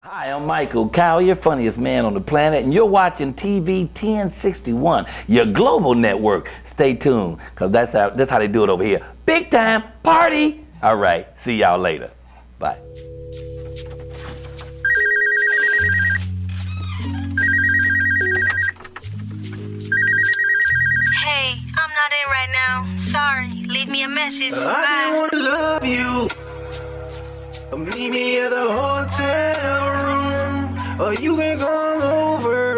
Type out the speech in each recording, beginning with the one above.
Hi, I'm Michael Kyle, your funniest man on the planet, and you're watching TV 1061, your global network. Stay tuned, because that's how they do it over here. Big time party! All right, see y'all later. Bye. Hey, I'm not in right now. Sorry, leave me a message. I Bye. just wanna love you. Meet me at the hotel room, or you can come over.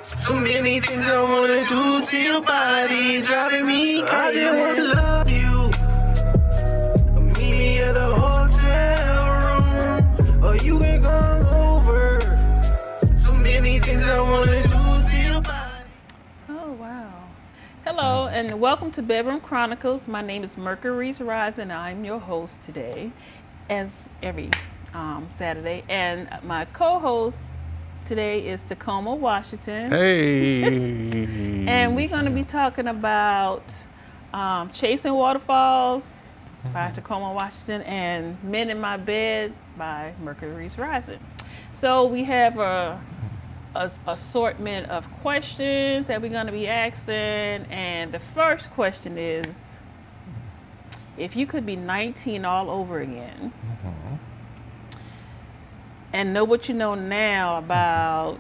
So many things I wanna do to your body, driving me crazy. I just wanna love you. Meet me at the hotel room, or you can come over. So many things I wanna do to your body. Oh, wow. Hello, and welcome to Bedroom Chronicles. My name is Mercury's Rise, and I'm your host today, as every Saturday. And my co-host today is Tacoma, Washington. Hey. And we're going to be talking about Chasing Waterfalls by Tacoma, Washington, and Men in My Bed by Mercury's Rising. So we have a assortment of questions that we're going to be asking, and the first question is, if you could be 19 all over again and know what you know now about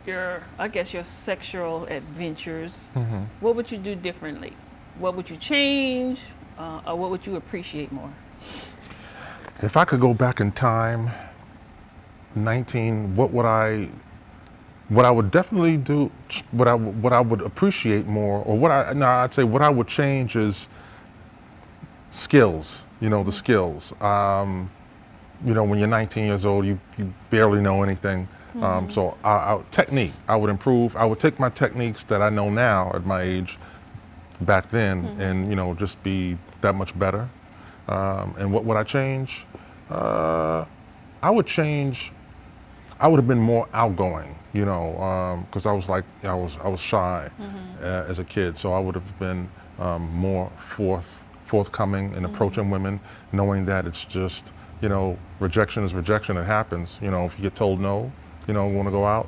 your sexual adventures, what would you do differently? What would you change, or what would you appreciate more? If I could go back in time, 19, what I would definitely do, what I would appreciate more, or I'd say what I would change is skills, the skills. When you're 19 years old, you barely know anything. So technique, I would improve. I would take my techniques that I know now at my age back then and, just be that much better. And what would I change? I would have been more outgoing, because I was shy as a kid. So I would have been more forthcoming in approaching women, knowing that it's just, rejection is rejection. It happens. If you get told no, want to go out,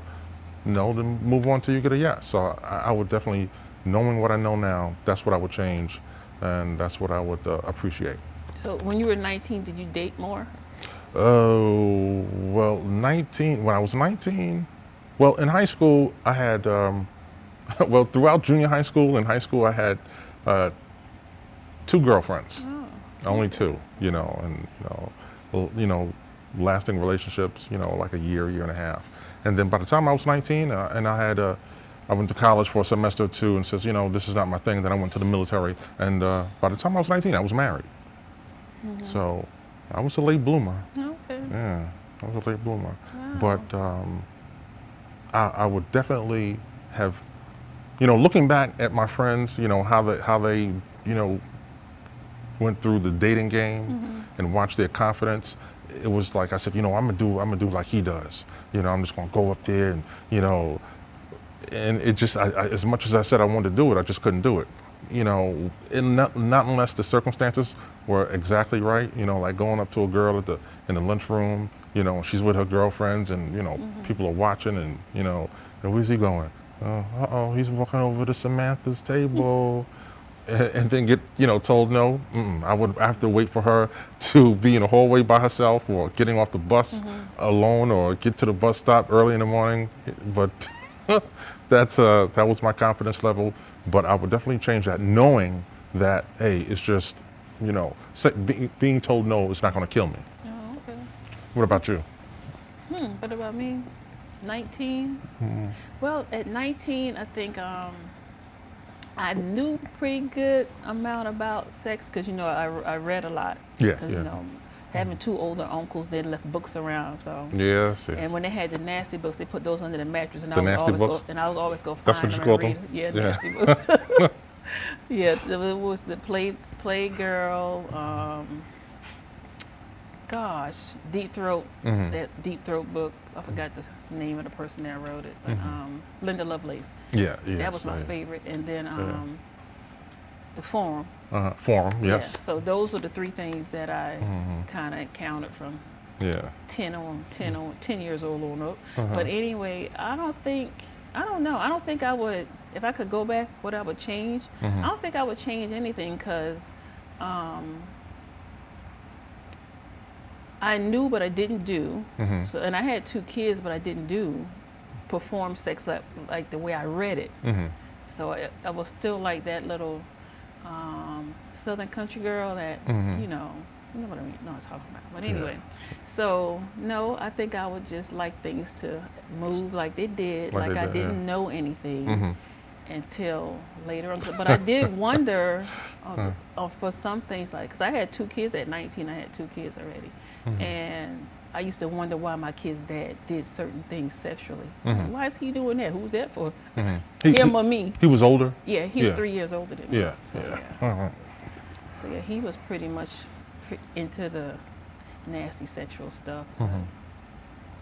no, then move on till you get a yes. So I would definitely, knowing what I know now, that's what I would change, and that's what I would appreciate. So when you were 19, did you date more? Oh, well, 19, when I was 19, well, in high school, I had, throughout junior high school and high school, I had 2 girlfriends, only 2, lasting relationships, like a year and a half. And then by the time I was 19, and I went to college for a semester or 2 and says, this is not my thing. Then I went to the military. And by the time I was 19, I was married. So I was a late bloomer. Okay. Yeah, I was a late bloomer. Wow. But I would definitely have, looking back at my friends, how they went through the dating game and watched their confidence. It was like I said, I'm gonna do like he does. I'm just gonna go up there and and it just, as much as I said I wanted to do it, I just couldn't do it. Not unless the circumstances were exactly right. Like going up to a girl in the lunchroom. She's with her girlfriends, and people are watching, and and where's he going? He's walking over to Samantha's table. And then get told no. I would have to wait for her to be in a hallway by herself, or getting off the bus alone, or get to the bus stop early in the morning. But that was my confidence level. But I would definitely change that, knowing that, hey, it's just being told no is not going to kill me. Oh, okay. What about you? What about me? 19? Well, at 19, I think I knew pretty good amount about sex because, I read a lot. Yeah, Because, yeah. Having 2 older uncles, they left books around, so. Yes. Yeah. And when they had the nasty books, they put those under the mattress, and The nasty books? I would always go That's find what them you and called read them? Yeah, Yeah. nasty books. Yeah, it was the Playgirl, Deep Throat, that Deep Throat book. I forgot the name of the person that wrote it, but Linda Lovelace. Yeah. That was my favorite, and then the Forum. Forum, yes. Yeah, so those are the 3 things that I kind of encountered from Yeah. 10 years old on up. But anyway, I don't know. I don't think I would, if I could go back, what I would change. I don't think I would change anything because I knew but I didn't do. So, and I had 2 kids, but I didn't perform sex like the way I read it. So I was still like that little Southern country girl that, you know what I mean, know what I'm talking about. But anyway, so no, I think I would just like things to move like they did, like I didn't know anything until later on. But I did wonder for some things, like, because I had 2 kids at 19, I had 2 kids already. And I used to wonder why my kid's dad did certain things sexually. Why is he doing that? Who's that for? Him or me? He was older? Yeah, he's 3 years older than me. Yeah. So yeah, he was pretty much into the nasty sexual stuff.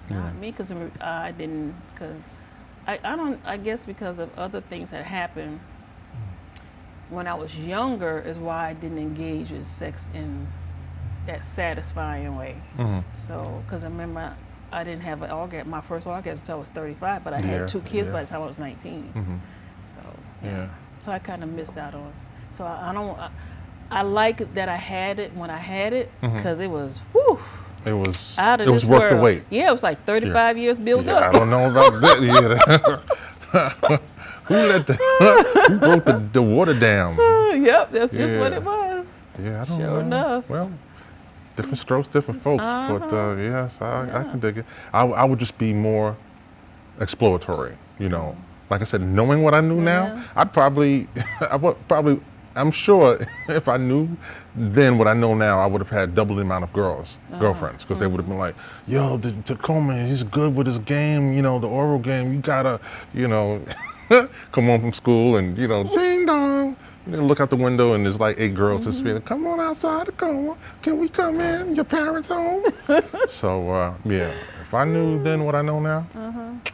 Not me, because I didn't, because I guess because of other things that happened when I was younger is why I didn't engage in sex in that satisfying way. So, because I remember I didn't have my first orgasm until I was 35, but I had 2 kids by the time I was 19. So, so I kind of missed out on. So I like that I had it when I had it, because it was, whew. It was Worth worth the wait. Yeah, it was like 35 years built up. I don't know about that. Who wrote the water dam? Yep, that's just what it was. Yeah, I don't know. Sure enough. Well, different strokes, different folks. But yes, I can dig it. I would just be more exploratory, you know. Like I said, knowing what I knew now, I'm sure if I knew then what I know now, I would have had double the amount of girlfriends, because they would have been like, yo, Tacoma, he's good with his game, you know, the oral game, you gotta, you know, come home from school and, you know, ding dong. You know, look out the window and there's like 8 girls just feeling, come on outside, Tacoma, can we come in? Your parents home? So, yeah, if I knew then what I know now,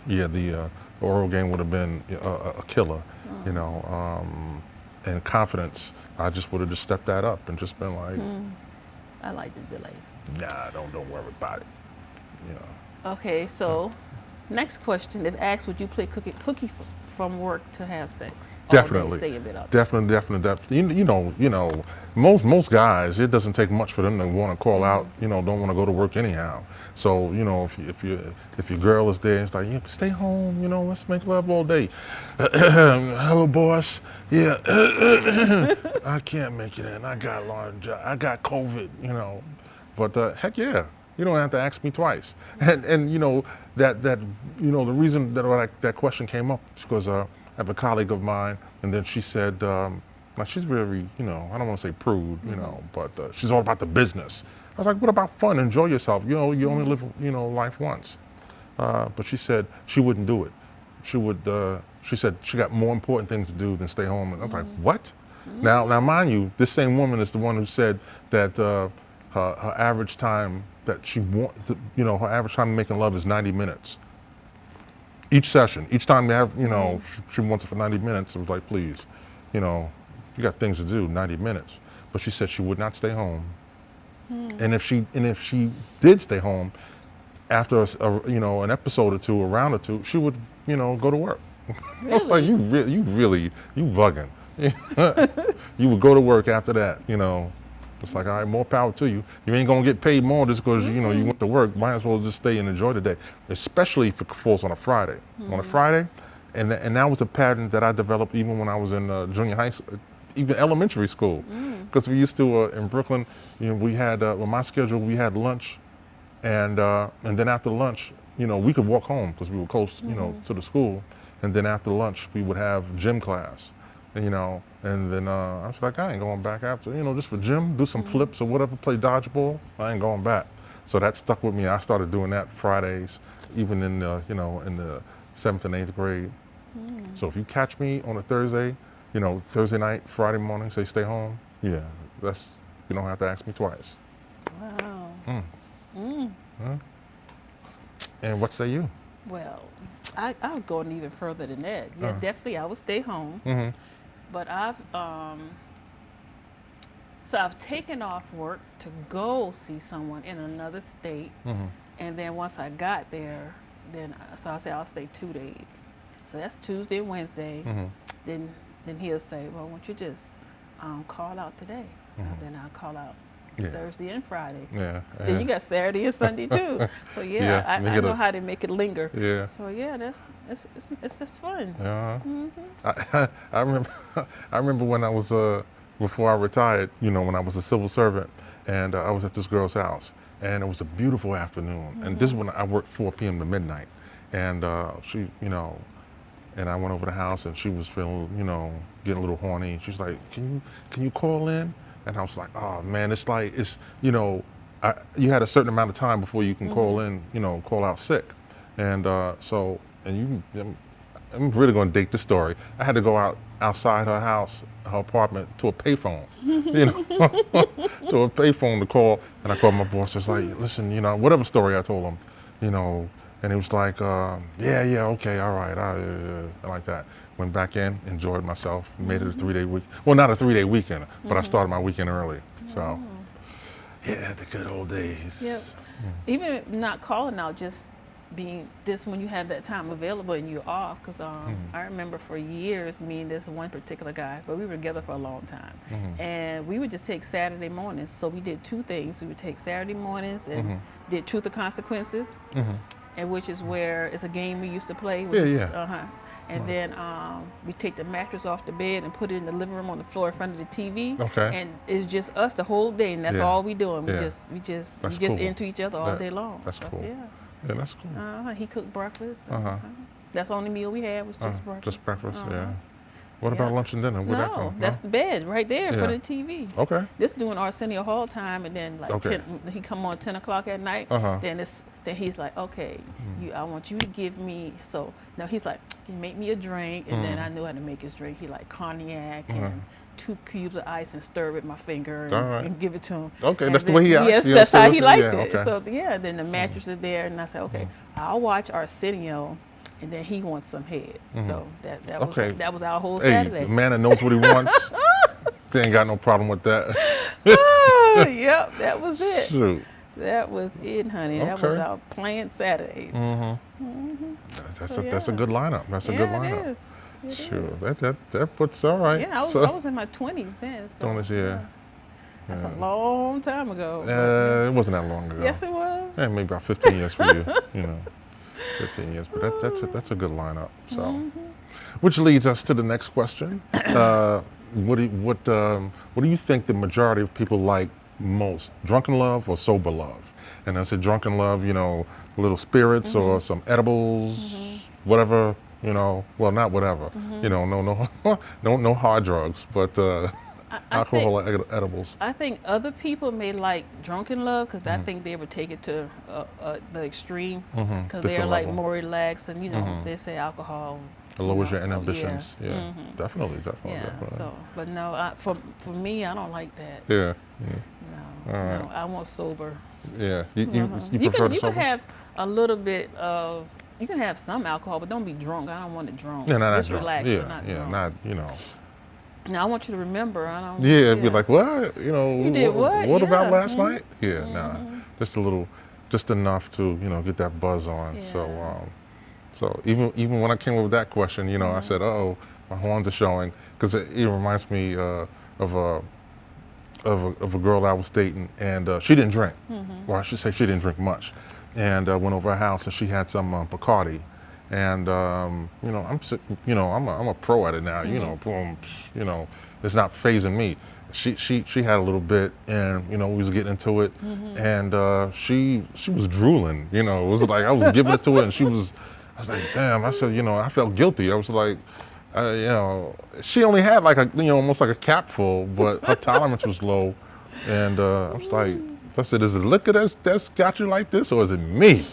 yeah, the oral game would have been a killer, you know. And confidence, I just would have just stepped that up and just been like, I like the delay. Nah, don't worry about it. You know. Okay, so next question: if asked, would you play cookie from work to have sex? Definitely. Stay in bed all day? Definitely. You know, most guys, it doesn't take much for them to want to call out. You know, don't want to go to work anyhow. So, you know, if your girl is there, it's like, yeah, stay home. You know, let's make love all day. Hello, boss. Yeah, I can't make it in. I got I got COVID. You know, but heck yeah, you don't have to ask me twice. And you know that you know the reason that question came up is because I have a colleague of mine, and then she said, like, she's very, you know, I don't want to say prude, you know, but she's all about the business. I was like, what about fun? Enjoy yourself. You know, you only live, you know, life once. But she said she wouldn't do it. She said she got more important things to do than stay home. And I'm like, what? Now, mind you, this same woman is the one who said that her average time that her average time making love is 90 minutes. Each session, each time they have, you know, she wants it for 90 minutes. It was like, please, you know, you got things to do, 90 minutes. But she said she would not stay home. And if she did stay home, after you know, an episode or two, a round or two, she would, you know, go to work. Really? I was like, you bugging. You would go to work after that, you know. It's like, all right, more power to you. You ain't gonna get paid more just because you know you went to work. Might as well just stay and enjoy the day, especially if it falls on a Friday. On a Friday, and that was a pattern that I developed even when I was in junior high school, even elementary school, because we used to in Brooklyn, you know, we had with my schedule we had lunch, and then after lunch, you know, we could walk home because we were close, you know, to the school, and then after lunch we would have gym class. You know, and then I was like, I ain't going back after, you know, just for gym, do some flips or whatever, play dodgeball. I ain't going back. So that stuck with me. I started doing that Fridays, even in you know, in the 7th and 8th grade. So if you catch me on a Thursday, you know, Thursday night, Friday morning, say stay home, yeah, you don't have to ask me twice. Wow. And what say you? Well, I'll go even further than that. Yeah, definitely I would stay home. But I've So I've taken off work to go see someone in another state, and then once I got there, then so I say I'll stay 2 days. So that's Tuesday and Wednesday. Then he'll say, well, why don't you just call out today? Then I'll call out Thursday and Friday. Then you got Saturday and Sunday too. So I know how to make it linger. So it's just fun. I remember when I was before I retired, you know, when I was a civil servant, and I was at this girl's house, and it was a beautiful afternoon. And this is when I worked 4 p.m. to midnight, and she, you know, and I went over to the house, and she was feeling, you know, getting a little horny. She's like, can you call in? And I was like, oh man, it's like, it's, you know, you had a certain amount of time before you can call in, you know, call out sick. And I'm really going to date this story. I had to go outside her house, her apartment, to a payphone, you know, to a payphone to call. And I called my boss. I was like, listen, you know, whatever story I told him, you know, and he was like, yeah, okay, all right, like that. Went back in, enjoyed myself, made it a 3-day week. Well, not a 3-day weekend, but I started my weekend early. So, yeah, the good old days. Yep. Even not calling out, just being this when you have that time available and you're off. Because I remember for years, me and this one particular guy, but we were together for a long time. And we would just take Saturday mornings. So we did 2 things. We would take Saturday mornings and did Truth or Consequences, and which is where it's a game we used to play. And then we take the mattress off the bed and put it in the living room on the floor in front of the TV. And it's just us the whole day, and that's all we doing. We just cool. Into each other all day long. That's cool. Yeah, that's cool. He cooked breakfast. That's the only meal we had was just breakfast. Just breakfast, What about lunch and dinner? That's the bed right there for the TV. Okay. This doing Arsenio Hall time, and then like 10, he come on 10 o'clock at night. Then he's like, okay, I want you to give me. So now he's like, can you make me a drink? And then I knew how to make his drink. He like cognac and 2 cubes of ice and stir it with my finger and give it to him. Okay, and that's the way he acts. Yes, that's how he liked it. Okay. So then the mattress is there, and I said, okay, I'll watch Arsenio. And then he wants some head. So that was our whole Saturday. Hey, the man that knows what he wants, they ain't got no problem with that. Yep, that was it. Shoot. That was it, honey. That was our planned Saturdays. That's a good lineup. That's a good lineup. It is. Sure, that puts all right. Yeah, I was in my 20s then. So, that's a long time ago. It wasn't that long ago. Yes, it was. Yeah, maybe about 15 years for you. You know, 15 years. But that's a good lineup. So, which leads us to the next question. What do you think the majority of people like most, drunken love or sober love? And I said drunken love, you know, little spirits or some edibles, whatever, you know, well, not whatever, you know, no hard drugs, but alcohol or edibles. I think other people may like drunken love because I think they would take it to the extreme because they're like more relaxed, and you know, they say alcohol it lowers your inhibitions. Yeah. Definitely. So, but no, for me, I don't like that. Yeah. No, I want sober. Yeah. You prefer you sober? can have a little bit of. You can have some alcohol, but don't be drunk. I don't want it drunk. Yeah, not just drunk. relax. Yeah, but not drunk. not you know. Now I want you to remember. I don't. Yeah, be like, what? You know, you did what? What about last night? Yeah, nah, just enough to get that buzz on. Yeah. So even when I came up with that question, I said, oh, my horns are showing, because it reminds me of a girl I was dating, and she didn't drink. Well, I should say she didn't drink much, and went over her house and she had some Bacardi. And I'm a pro at it now. Boom, it's not phasing me. She had a little bit, and we was getting into it, and she was drooling. It was like I was giving it to her, and I was like, damn. I said, I felt guilty. I was like, she only had like almost like a cap full, but her tolerance was low, and I was like, I said, is it liquor that's got you like this, or is it me?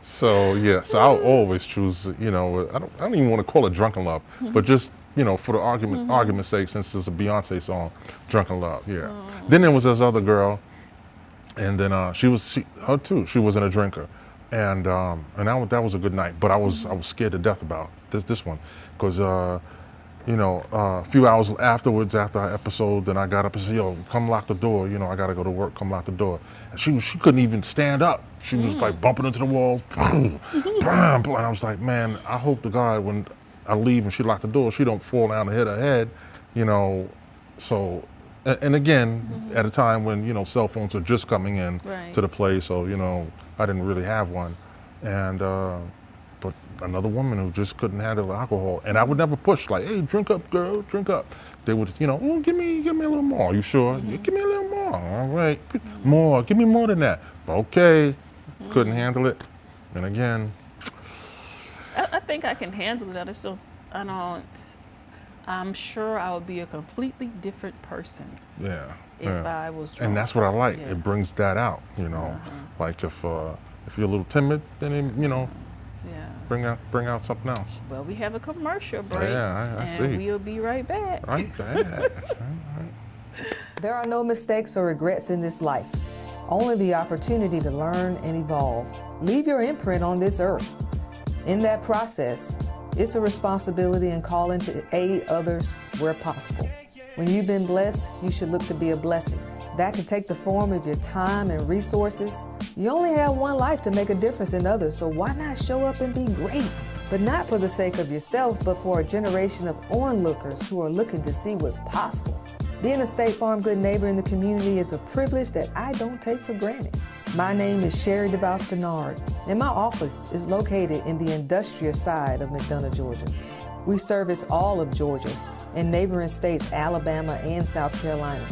So I'll always choose, I don't even want to call it drunken love, but just, for the argument's sake, since it's a Beyonce song, drunken love, yeah. Then there was this other girl, and then her too, she wasn't a drinker, and that was a good night, but I was scared to death about this one, because a few hours afterwards, after our episode, then I got up and said, "Yo, come lock the door. I got to go to work. Come lock the door." And she couldn't even stand up. She was like bumping into the wall. And I was like, man, I hope to God when I leave and she locked the door, she don't fall down and hit her head, So, and again, at a time when cell phones are just coming in to the place, so I didn't really have one, and but another woman who just couldn't handle alcohol, and I would never push like, hey, drink up, girl, drink up. They would, oh, give me a little more. Are you sure? Yeah, give me a little more. All right, more. Give me more than that. Okay, couldn't handle it, and again. I think I can handle it. I'm sure I would be a completely different person. Yeah. If I was drunk. And that's what I like. Yeah. It brings that out, Like if you're a little timid, then Yeah. bring out something else. Well, we have a commercial break. Yeah, I and see. We'll be right back. Right there. There are no mistakes or regrets in this life, only the opportunity to learn and evolve. Leave your imprint on this earth. In that process, it's a responsibility and calling to aid others where possible. When you've been blessed, you should look to be a blessing. That can take the form of your time and resources. You only have one life to make a difference in others, so why not show up and be great? But not for the sake of yourself, but for a generation of onlookers who are looking to see what's possible. Being a State Farm good neighbor in the community is a privilege that I don't take for granted. My name is Sherry DeVos Denard, and my office is located in the industrial side of McDonough, Georgia. We service all of Georgia and neighboring states Alabama and South Carolina.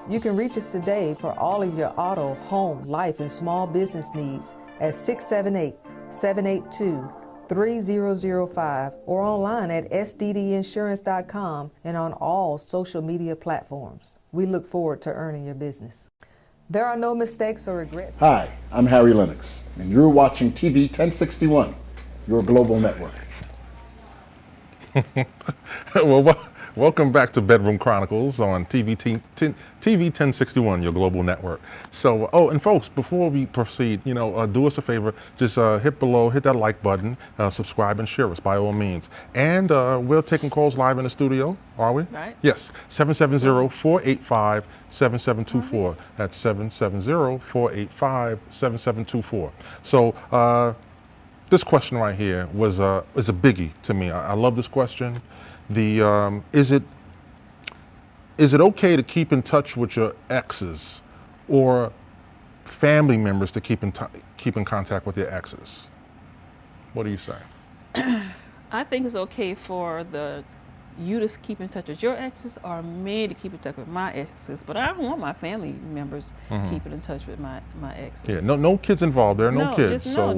You can reach us today for all of your auto, home, life, and small business needs at 678-782-3005 or online at sddinsurance.com and on all social media platforms. We look forward to earning your business. There are no mistakes or regrets. Hi, I'm Harry Lennox, and you're watching TV 1061, your global network. Well, welcome back to Bedroom Chronicles on TV 1061, your global network. So, and folks, before we proceed, do us a favor, just hit that like button, subscribe and share us by all means. And we're taking calls live in the studio, are we? Right. Yes, 770-485-7724. That's 770-485-7724. So, this question right here is a biggie to me. I love this question. Is it okay to keep in touch with your exes or family members to keep in contact with your exes? What do you say? I think it's okay for you to keep in touch with your exes or me to keep in touch with my exes, but I don't want my family members keeping in touch with my exes. Yeah, no kids involved. There are no kids. So I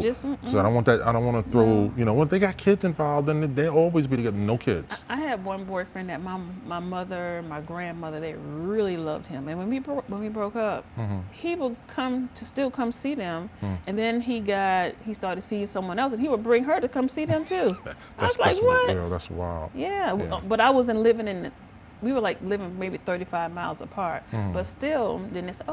don't want that. I don't want to throw. When they got kids involved, then they'll always be together. No kids. I had one boyfriend that my mother, my grandmother, they really loved him, and when we broke up, he would still come see them, and then he started seeing someone else, and he would bring her to come see them too. I was like, what? Yeah, that's wild. Yeah. But I wasn't living we were like living maybe 35 miles apart. But still, then they said,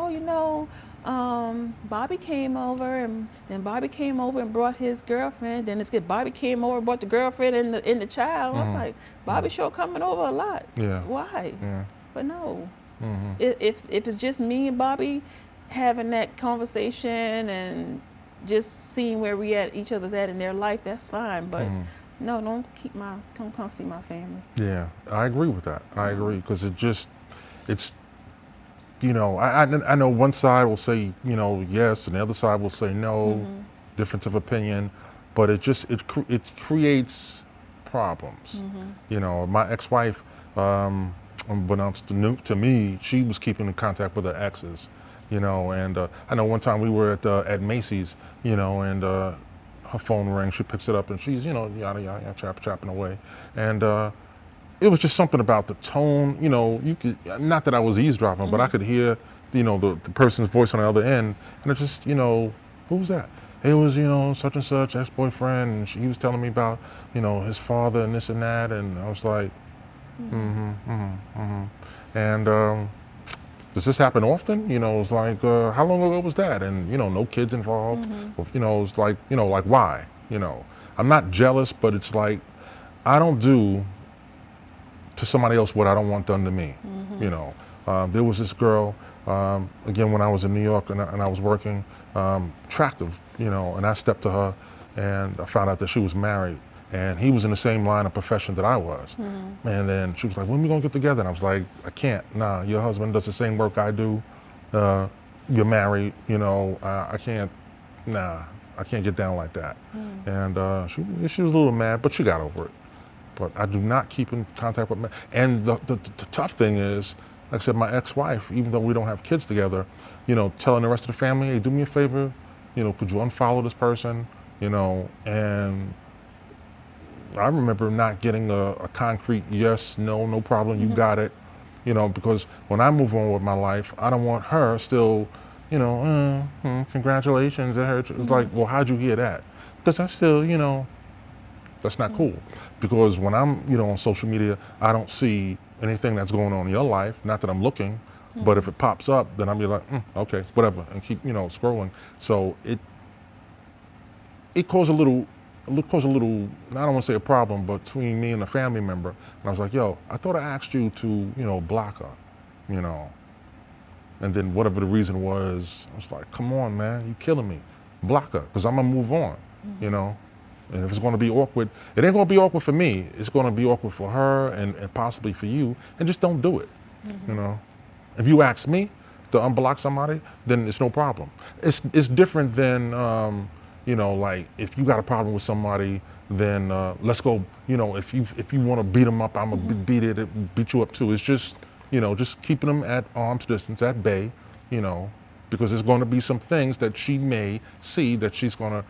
Bobby came over, and then Bobby came over and brought his girlfriend. Then Bobby came over and brought the girlfriend and the child. I was like, Bobby sure coming over a lot. Yeah. Why? Yeah. But no. If it's just me and Bobby having that conversation and just seeing where we at each other's at in their life, that's fine. But no, don't come see my family. Yeah, I agree with that. I agree, because it's I know one side will say yes, and the other side will say no, difference of opinion, but it creates problems. My ex-wife, unbeknownst to me, she was keeping in contact with her exes, and I know one time we were at Macy's, and her phone rang, she picks it up, and she's, yada, yada, chapping away. And it was just something about the tone, you could, not that I was eavesdropping, but I could hear, the person's voice on the other end. And it's just, who was that? It was, such and such, ex-boyfriend, and he was telling me about, his father and this and that. And I was like, And does this happen often? It's like, how long ago was that? And, no kids involved. It's like, like why? I'm not jealous, but it's like, I don't do to somebody else what I don't want done to me. You know, there was this girl, again, when I was in New York and I was working, attractive, you know, and I stepped to her and I found out that she was married and he was in the same line of profession that I was. And then she was like, when are we gonna get together? And I was like, I can't, nah, your husband does the same work I do. You're married, you know, I can't, nah, I can't get down like that. And she was a little mad, but she got over it. But I do not keep in contact with men. And the tough thing is, like I said, my ex-wife, even though we don't have kids together, you know, telling the rest of the family, hey, do me a favor, you know, could you unfollow this person, you know, and I remember not getting a concrete yes, no problem, you got it, you know, because when I move on with my life, I don't want her still, you know, congratulations. It's like, well, how'd you hear that? Because I still, you know, that's not cool. Because when I'm, you know, on social media, I don't see anything that's going on in your life. Not that I'm looking, but if it pops up, then I'll be like, okay, whatever, and keep, you know, scrolling. So it caused a little, I don't want to say a problem, but between me and a family member. And I was like, yo, I thought I asked you to, you know, block her, you know. And then whatever the reason was, I was like, come on, man, you killing me. Block her, because I'm gonna move on, you know. And if it's gonna be awkward, it ain't gonna be awkward for me. It's gonna be awkward for her and possibly for you. And just don't do it, you know. If you ask me to unblock somebody, then it's no problem. It's different than, you know, like if you got a problem with somebody, then let's go, you know, if you want to beat them up, I'm gonna beat you up too. It's just, you know, just keeping them at arm's distance, at bay, you know, because there's going to be some things that she may see that she's going to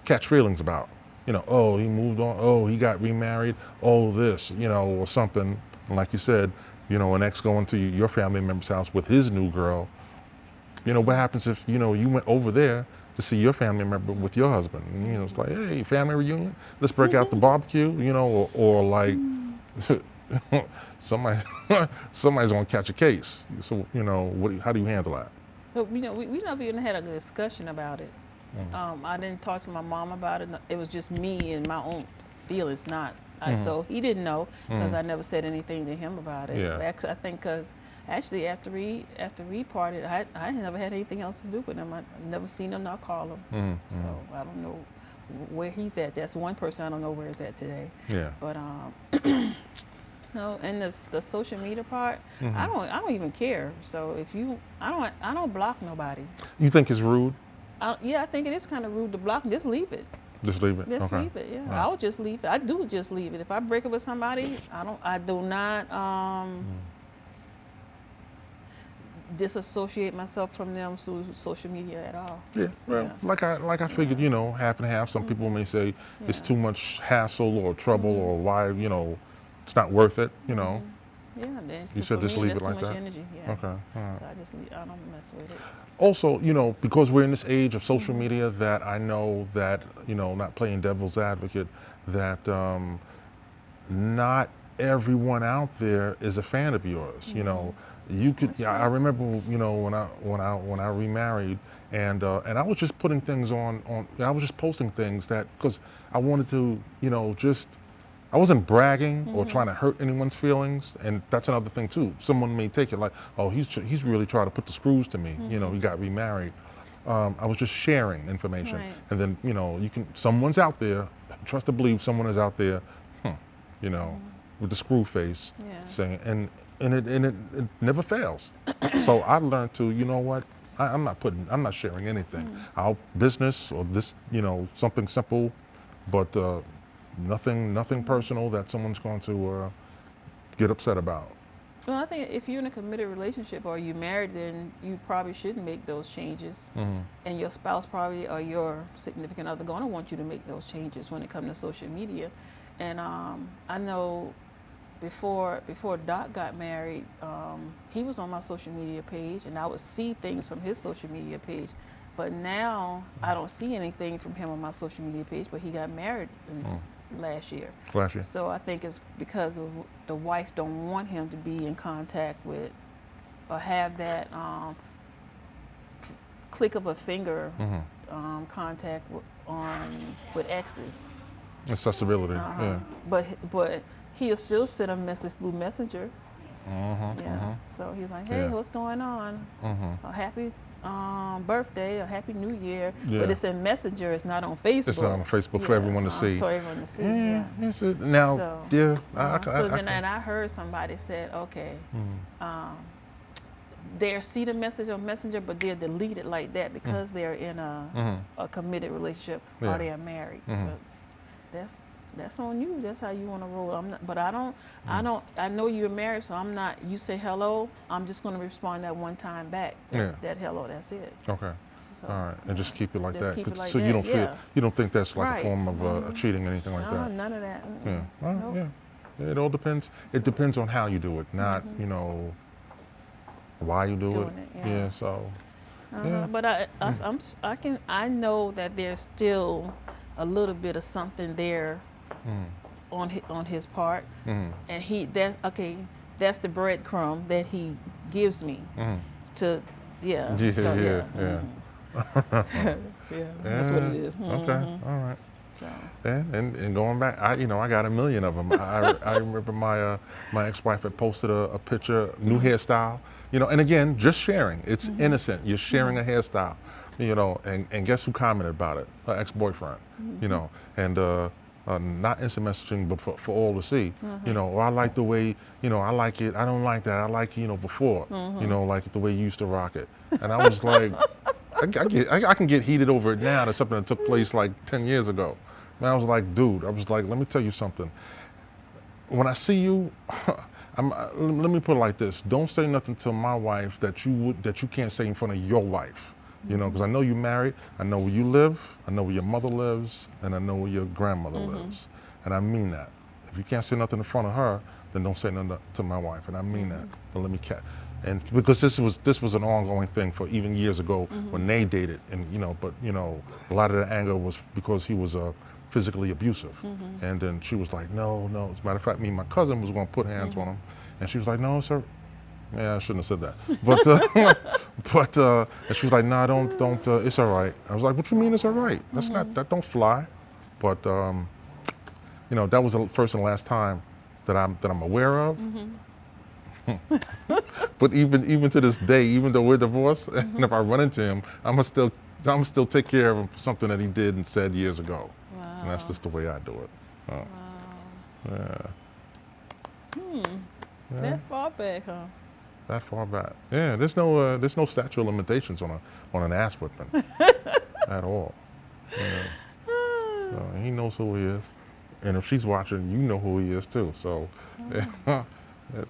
catch feelings about. You know, oh, he moved on, oh, he got remarried, oh, this, you know, or something. And like you said, you know, an ex going to your family member's house with his new girl, you know, what happens if, you know, you went over there to see your family member with your husband? And, you know, it's like, hey, family reunion, let's break out the barbecue, you know, or like, somebody's gonna catch a case. So, you know, how do you handle that? But, you know, we never even had a discussion about it. I didn't talk to my mom about it. It was just me and my own feelings, not. So he didn't know because I never said anything to him about it. Yeah. Actually, I think because actually after we parted, I never had anything else to do with him. I never seen him, nor call him. So I don't know where he's at. That's one person I don't know where he's at today. Yeah. But no, and the social media part, I don't even care. So if I don't block nobody. You think it's rude? Yeah, I think it is kind of rude to block. Just leave it. Just leave it. Just okay. leave it. Yeah, Right. I'll just leave it. I do just leave it. If I break up with somebody, I do not disassociate myself from them through social media at all. Yeah, well, Yeah. like I figured, you know, half and half. Some people may say it's too much hassle or trouble or why, you know, it's not worth it, you know. Yeah, then You for said just me, leave that's it like too much that? energy. Yeah. Okay, all right. So I just leave. I don't mess with it. Also, you know, because we're in this age of social media, that I know that, you know, not playing devil's advocate, that not everyone out there is a fan of yours. You know, you could. Yeah, I remember, you know, when I remarried, and I was just putting things on. I was just posting things that because I wanted to, you know, just. I wasn't bragging or trying to hurt anyone's feelings, and that's another thing too. Someone may take it like, oh, he's really trying to put the screws to me. You know, he got remarried. I was just sharing information, Right. and then, you know, someone's out there. Trust to believe someone is out there, you know, with the screw face, Yeah. saying, and it never fails. So I learned to, you know what, I'm not sharing anything. Our business or this, you know, something simple, but nothing personal that someone's going to get upset about. Well, I think if you're in a committed relationship or you're married, then you probably shouldn't make those changes. And your spouse probably or your significant other going to want you to make those changes when it comes to social media. And I know before Doc got married, he was on my social media page, and I would see things from his social media page. But now I don't see anything from him on my social media page. But he got married last year. So I think it's because of the wife don't want him to be in contact with or have that click of a finger contact with exes. Accessibility, yeah. But he'll still send a message through Messenger. Yeah. So he's like, hey, Yeah. what's going on? A happy birthday, a happy New Year. Yeah. But it's in Messenger. It's not on Facebook. It's not on Facebook for everyone to see. So everyone to see. Yeah. Now, So, yeah. And I heard somebody said, okay, they'll see the message on Messenger, but they'll delete it like that because they're in a committed relationship or they're married. But that's on you. That's how you want to roll. I know you're married, so I'm not. You say hello, I'm just going to respond that one time back. That hello, that's it. Okay. So, all right, and just keep it like just that. keep it like so that, you don't yeah. you don't think that's like Right. a form of cheating or anything like No, that? none of that. Yeah. All right, Nope. yeah. It all depends. It depends on how you do it, not why you do Doing it. it, yeah. So. Yeah. But I know that there's still a little bit of something there on his part, and that's the breadcrumb that he gives me to Yeah. that's what it is. Okay. All right. So And going back, I got a million of them. I remember my ex-wife had posted a picture, new hairstyle, and again, just sharing. It's innocent. You're sharing a hairstyle, and guess who commented about it? Her ex-boyfriend, and not instant messaging, but for all to see. Or I like the way, I like it. I don't like that. I like, before, like the way you used to rock it. And I was like, I can get heated over it now. That's something that took place like 10 years ago. And I was like, dude, let me tell you something. When I see you, let me put it like this. Don't say nothing to my wife that you can't say in front of your wife. Because I know you're married. I know where you live. I know where your mother lives, and I know where your grandmother lives. And I mean that. If you can't say nothing in front of her, then don't say nothing to my wife. And I mean that. But let me and because this was an ongoing thing for even years ago when they dated, and but a lot of the anger was because he was physically abusive, and then she was like, no. As a matter of fact, me and my cousin was going to put hands on him, and she was like, no, sir. Yeah, I shouldn't have said that. But and she was like, no, don't. It's all right. I was like, what you mean it's all right? That's not. That don't fly. But that was the first and last time that I'm aware of. But even to this day, even though we're divorced, and if I run into him, I'm still take care of him for something that he did and said years ago. wow. And that's just the way I do it. Wow. Yeah. That far back, huh? That far back. Yeah. There's no statute of limitations on an ass whipping at all. Yeah. So he knows who he is, and if she's watching, you know who he is too. So.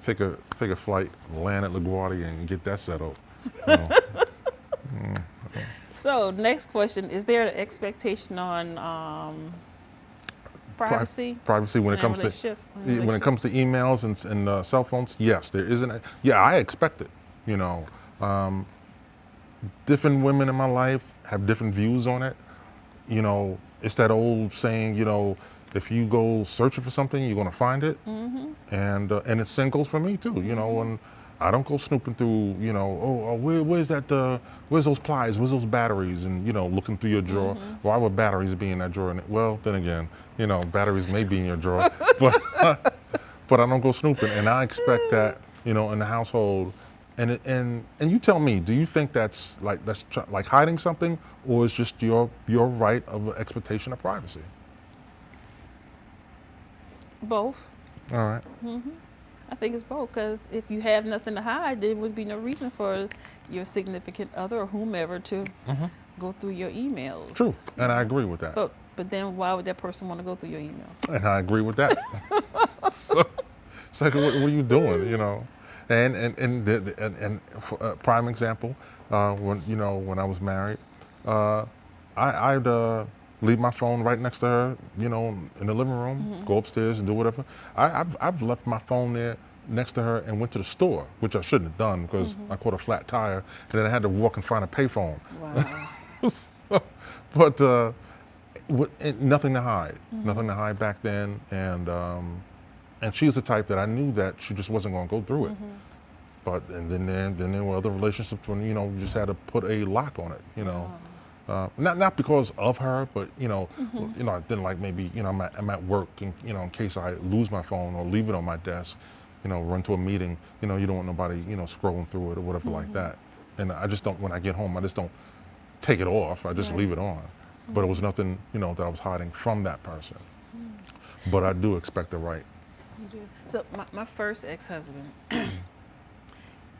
Take a flight, land at LaGuardia, and get that settled. So next question: is there an expectation on privacy? Privacy when it comes to emails and cell phones. Yes, there isn't. Yeah, I expect it. Different women in my life have different views on it. It's that old saying. If you go searching for something, you're gonna find it, and the same goes for me too. And I don't go snooping through. Where's that? Where's those pliers? Where's those batteries? And looking through your drawer. Why would batteries be in that drawer? Well, then again, batteries may be in your drawer, but I don't go snooping, and I expect that in the household. And you tell me, do you think that's like hiding something, or is just your right of expectation of privacy? Both. All right. I think it's both, because if you have nothing to hide, there would be no reason for your significant other or whomever to go through your emails. True, and I agree with that. But then why would that person want to go through your emails? And I agree with that. So, it's like, what are you doing? And for a prime example, when I was married, I'd leave my phone right next to her, in the living room, go upstairs and do whatever. I've left my phone there next to her and went to the store, which I shouldn't have done because I caught a flat tire, and then I had to walk and find a payphone. Wow. But nothing to hide, nothing to hide back then, and she's the type that I knew that she just wasn't going to go through it. But then there were other relationships when you just had to put a lock on it, Not because of her, but then like maybe I'm at work and in case I lose my phone or leave it on my desk, run to a meeting, you don't want nobody scrolling through it or whatever like that. And I just don't, when I get home, I just don't take it off. I just leave it on. But it was nothing that I was hiding from that person. But I do expect the right. So my first ex-husband,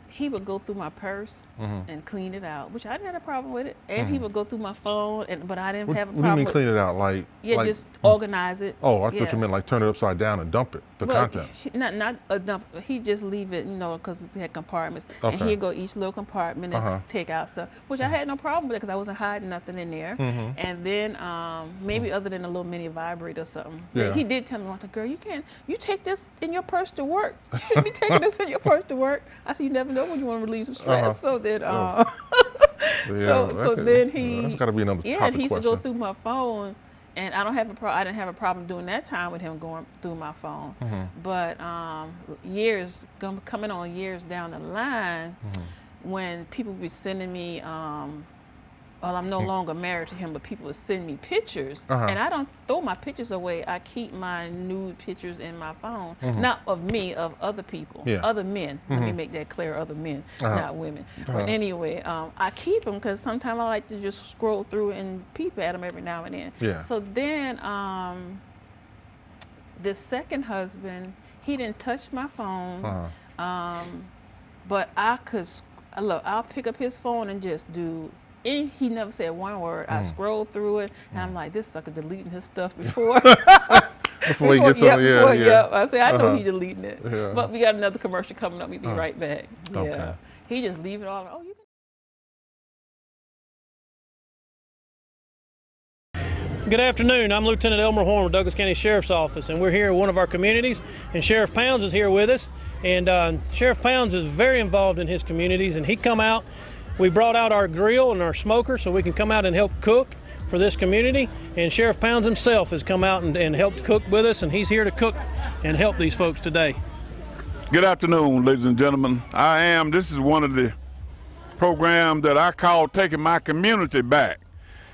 he would go through my purse and clean it out, which I didn't have a problem with it. And he would go through my phone, but I didn't have a problem. What do you mean clean it out? Like just organize it. Oh, I thought you meant like turn it upside down and dump it, the contents. Not a dump. He just leave it, because it had compartments. And he'd go each little compartment and take out stuff, which I had no problem with because I wasn't hiding nothing in there. And then maybe other than a little mini vibrator or something. Yeah. He did tell me one time, girl, you take this in your purse to work. You shouldn't be taking this in your purse to work. I said, you never know when you want to relieve some stress. So then, then he. That's got to be another topic Yeah, and he used to go question. through my phone, and I didn't have a problem doing that time with him going through my phone. But coming on years down the line, when people be sending me, well, I'm no longer married to him, but people would send me pictures, and I don't throw my pictures away. I keep my nude pictures in my phone, not of me, of other people, other men. Let me make that clear, other men, not women. But anyway, I keep them because sometimes I like to just scroll through and peep at them every now and then. Yeah. So then, this second husband, he didn't touch my phone, but I could, I'll pick up his phone and just do. And he never said one word. I scrolled through it, and I'm like, this sucker deleting his stuff before. Before he gets on, I say, I know he deleting it. Yeah. But we got another commercial coming up. We'll be right back. Yeah. Okay. He just leave it all. Oh, you can. Good afternoon. I'm Lieutenant Elmer Horn with Douglas County Sheriff's Office, and we're here at one of our communities, and Sheriff Pounds is here with us. And Sheriff Pounds is very involved in his communities, and he come out. We brought out our grill and our smoker so we can come out and help cook for this community. And Sheriff Pounds himself has come out and helped cook with us, and he's here to cook and help these folks today. Good afternoon, ladies and gentlemen. This is one of the programs that I call taking my community back.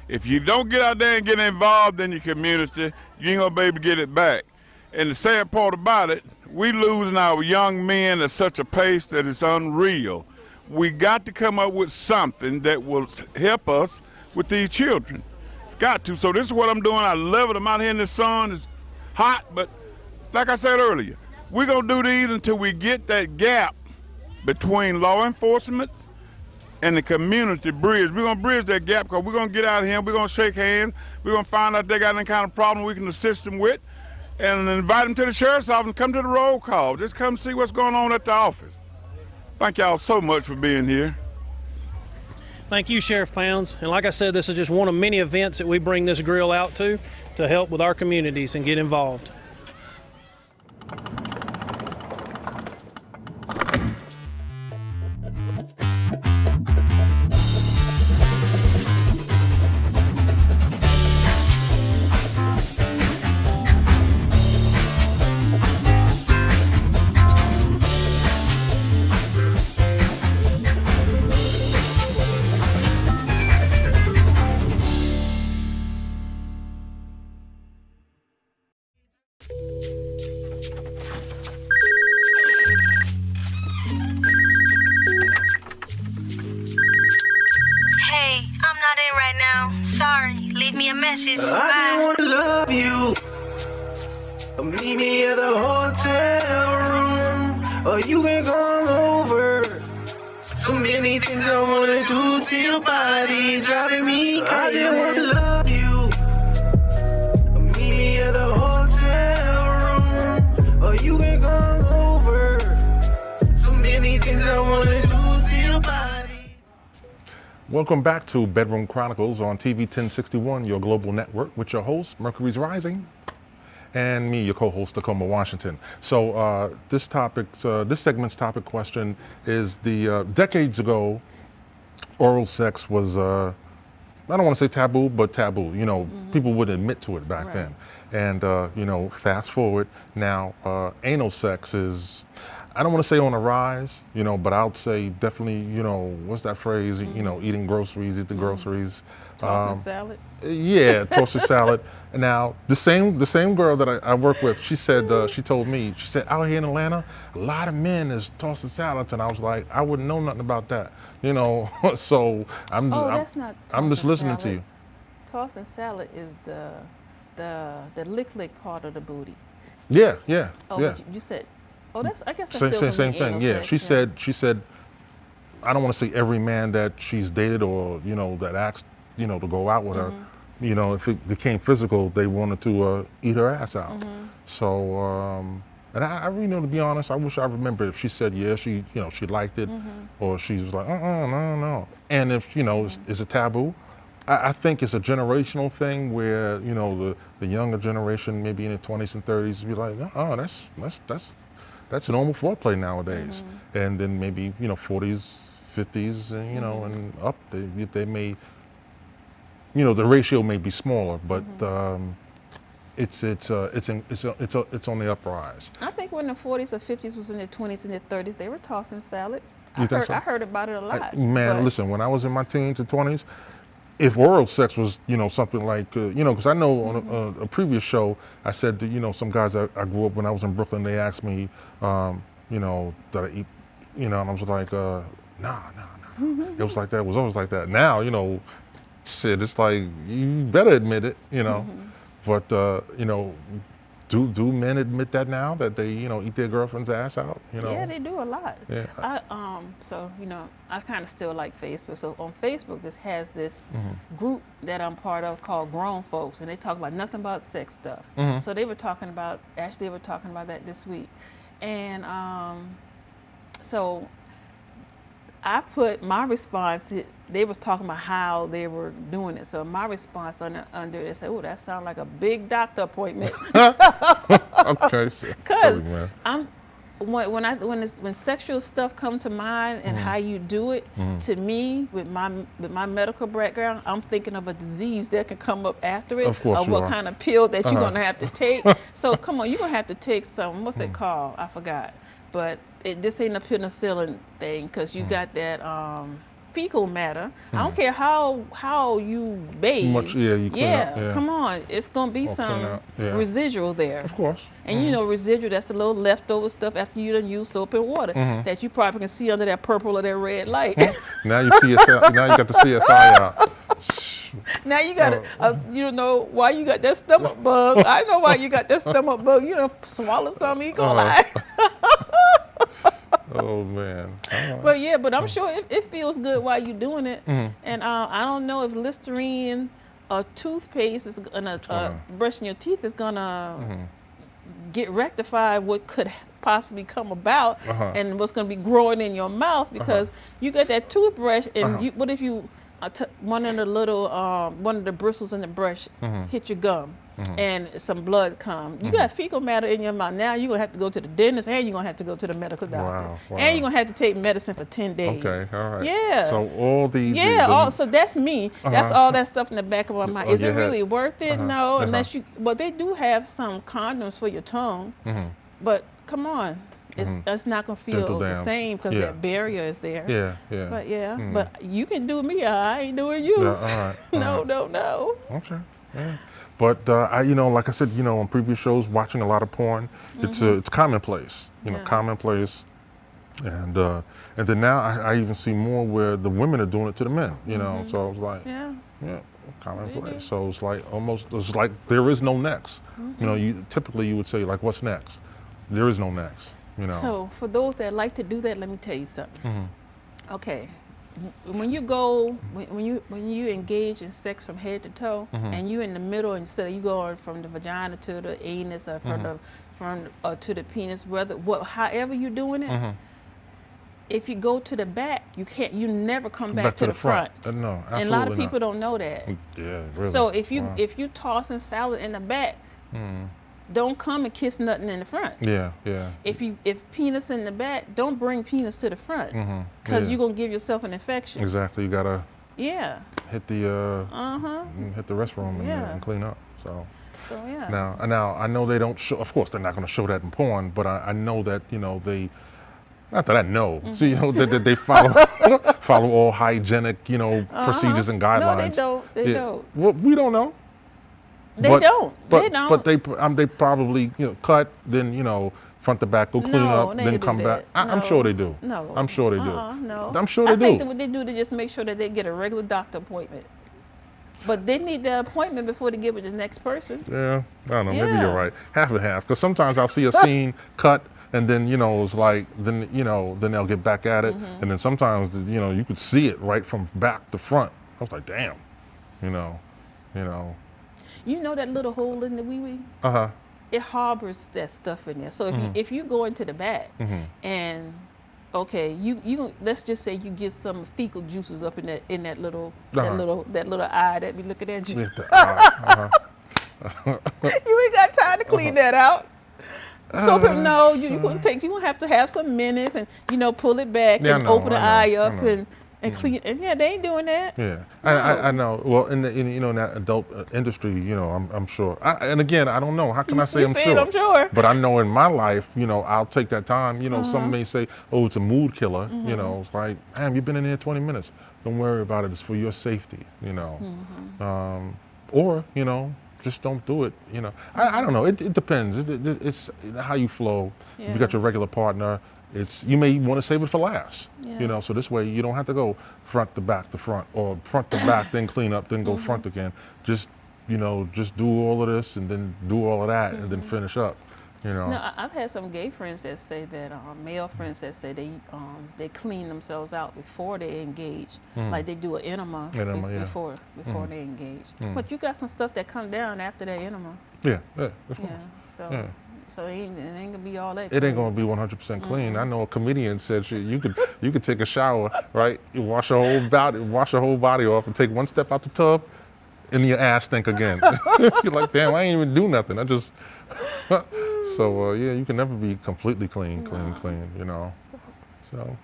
If you don't get out there and get involved in your community, you ain't gonna be able to get it back. And the sad part about it, we losing our young men at such a pace that it's unreal. We got to come up with something that will help us with these children. Got to. So this is what I'm doing. I love it. I'm out here in the sun. It's hot, but like I said earlier, we're going to do these until we get that gap between law enforcement and the community bridge. We're going to bridge that gap because we're going to get out here. We're going to shake hands. We're going to find out if they got any kind of problem we can assist them with and invite them to the sheriff's office and come to the roll call. Just come see what's going on at the office. Thank y'all so much for being here. Thank you, Sheriff Pounds. And like I said, this is just one of many events that we bring this grill out to help with our communities and get involved. Hey, I'm not in right now. Sorry. Leave me a message. I Bye. just wanna love you. Meet me at the hotel room, or you can come over. So many things I wanna do to your body, driving me crazy. I just wanna love you. Meet me at the hotel room, or you can come over. So many things I wanna do to your body. Welcome back to Bedroom Chronicles on TV 1061, your global network, with your host, Mercury's Rising, and me, your co-host, Tacoma Washington. So this segment's topic question is the decades ago, oral sex was, I don't want to say taboo, but taboo. People wouldn't admit to it back then. And, fast forward now, anal sex is, I don't want to say on the rise, but I would say definitely, what's that phrase, eating groceries, eat the groceries. Tossing salad. Yeah, toasted salad. Now the same girl that I work with, she said she told me, she said, out here in Atlanta, a lot of men is tossing salads, and I was like, I wouldn't know nothing about that, you know. So I'm just listening to you. Tossing salad is the lick part of the booty. Yeah. Oh, yeah. but you said, oh, that's, I guess that's still Same thing. Yeah, she said, I don't want to say every man that she's dated or, you know, that asked, you know, to go out with her, you know, if it became physical, they wanted to eat her ass out. So, and I really know, to be honest, I wish I remember if she said, yeah, she, you know, she liked it, or she was like, no. And if, you know, it's a taboo, I think it's a generational thing where, you know, the younger generation, maybe in their 20s and 30s, be like, oh, that's normal foreplay nowadays. And then maybe, you know, 40s, 50s, and, you know, and up, they may, you know, the ratio may be smaller, but it's on the uprise. I think when the 40s or 50s was in their 20s and their 30s, they were tossing salad. You think so? I heard about it a lot. Listen, when I was in my teens and 20s, if oral sex was, you know, something like, you know, because I know on a previous show, I said, you know, some guys I grew up when I was in Brooklyn, they asked me, you know, did I eat, you know, and I was like, nah. It was like that. It was always like that. Now, you know, shit, it's like, you better admit it, you know. But, you know, do men admit that now, that they, you know, eat their girlfriend's ass out, you know? Yeah, they do a lot. Yeah. So, you know, I kind of still like Facebook. So on Facebook, this has this group that I'm part of called Grown Folks, and they talk about nothing but sex stuff. So they were talking about that this week. And so I put my response, they was talking about how they were doing it. So my response under they said, oh, that sounds like a big doctor appointment. Okay. Because when sexual stuff come to mind and how you do it, to me, with my medical background, I'm thinking of a disease that can come up after it, of course, or what kind of pill that you're gonna have to take. So come on, you're gonna have to take some, what's it called? I forgot. But this ain't a penicillin thing, because you got that fecal matter. I don't care how you bathe. You clean up, come on, it's gonna be some residual there. Of course. And you know, residual, that's the little leftover stuff after you done use soap and water that you probably can see under that purple or that red light. Now you see now you got the CSI out. Now you got you know why you got that stomach bug. I know why you got that stomach bug. You done swallow some E. coli. Oh man. But I'm sure it feels good while you're doing it. And I don't know if Listerine or toothpaste is gonna brushing your teeth is gonna get rectified what could possibly come about and what's gonna be growing in your mouth, because you got that toothbrush and what if you one of the bristles in the brush hit your gum and some blood come. You got fecal matter in your mouth. Now you're going to have to go to the dentist, and you're going to have to go to the medical doctor. Wow. And you're going to have to take medicine for 10 days. Okay, all right. Yeah. So all these... so that's me. That's all that stuff in the back of my mind. Is it really worth it? No, unless you... But they do have some condoms for your tongue. But come on. It's not going to feel the same because that barrier is there. Yeah. But but you can do me. I ain't doing you. Yeah, all right. No. Okay. Yeah. But I, you know, like I said, you know, on previous shows, watching a lot of porn, it's commonplace. You know, commonplace. And then now I even see more where the women are doing it to the men. You know, so I was like, commonplace. So it's like there is no next. You know, typically you would say like, what's next? There is no next. You know. So for those that like to do that, let me tell you something. Okay, when you engage in sex from head to toe, and you in the middle, instead of you going from the vagina to the anus or to the penis, however you're doing it. If you go to the back, you never come back to the front. No, absolutely and a lot of people not. don't know that. Yeah, really. So if you tossing salad in the back. Don't come and kiss nothing in the front. Yeah. If penis in the back, don't bring penis to the front, because you're gonna give yourself an infection. Exactly. You gotta hit the hit the restroom and clean up. So Now I know they don't show. Of course, they're not gonna show that in porn, but I know that, you know, they Not that I know. So, you know, that they follow follow all hygienic, you know, procedures and guidelines. No, they don't. They don't. Well, we don't know. They don't. But, They don't. But they probably, you know, cut, then, you know, front to back, go clean No, up, they then do come back. that. I'm sure they do. No. I'm sure they do. No. I'm sure they I think do. that what they do, they just make sure that they get a regular doctor appointment. But they need the appointment before they give it to the next person. Yeah, I don't know. Maybe Yeah. you're right. Half and half. Because sometimes I'll see a scene cut, and then, you know, it's like, then, you know, then they'll get back at it. Mm-hmm. And then sometimes, you know, you could see it right from back to front. I was like, damn, you know. You know that little hole in the wee-wee? Uh-huh. It harbors that stuff in there. So if Mm-hmm. you go into the back and okay, you let's just say you get some fecal juices up in that little eye that be looking at you. You ain't got time to clean that out. So no, you gonna have to have some minutes and, you know, pull it back Yeah, and I know, open the I eye know, up I know. and clean. And yeah, they ain't doing that. Yeah, I know. Well, in you know, in that adult industry, you know, I'm sure. And again, I don't know. How can I say I'm sure? I'm sure. But I know in my life, you know, I'll take that time. You know, some may say, "Oh, it's a mood killer." You know, it's like, "Damn, you've been in here 20 minutes. Don't worry about it. It's for your safety." You know, or you know, just don't do it. You know, I don't know. It depends. It's how you flow. If Yeah. you got your regular partner, you may want to save it for last. Yeah. You know, so this way you don't have to go front to back to front, or front to back, then clean up, then go front again. Just, you know, just do all of this and then do all of that and then finish up. You know. No, I've had some gay friends that say that, male friends that say they clean themselves out before they engage, like they do an enema, Yeah. before they engage. But you got some stuff that come down after that enema. Yeah. Yeah, so it ain't gonna be all that. It ain't clean. gonna be 100% clean. I know a comedian said you could take a shower, right? You wash your whole body off, and take one step out the tub, and your ass stink again. You're like, damn, I ain't even do nothing. I just. So yeah, you can never be completely clean. You know. So.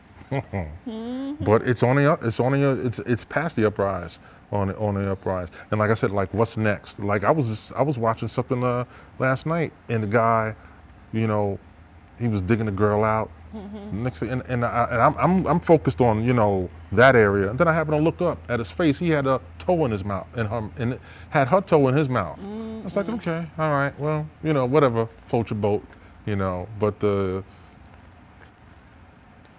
But it's past the uprise. On the uprise, and like I said, like what's next? Like I was watching something last night, and the guy, you know, he was digging the girl out. Next thing, and I'm focused on, you know, that area, and then I happened to look up at his face. He had a toe in his mouth, and it had her toe in his mouth. I was like, okay, all right, well, you know, whatever, float your boat, you know. But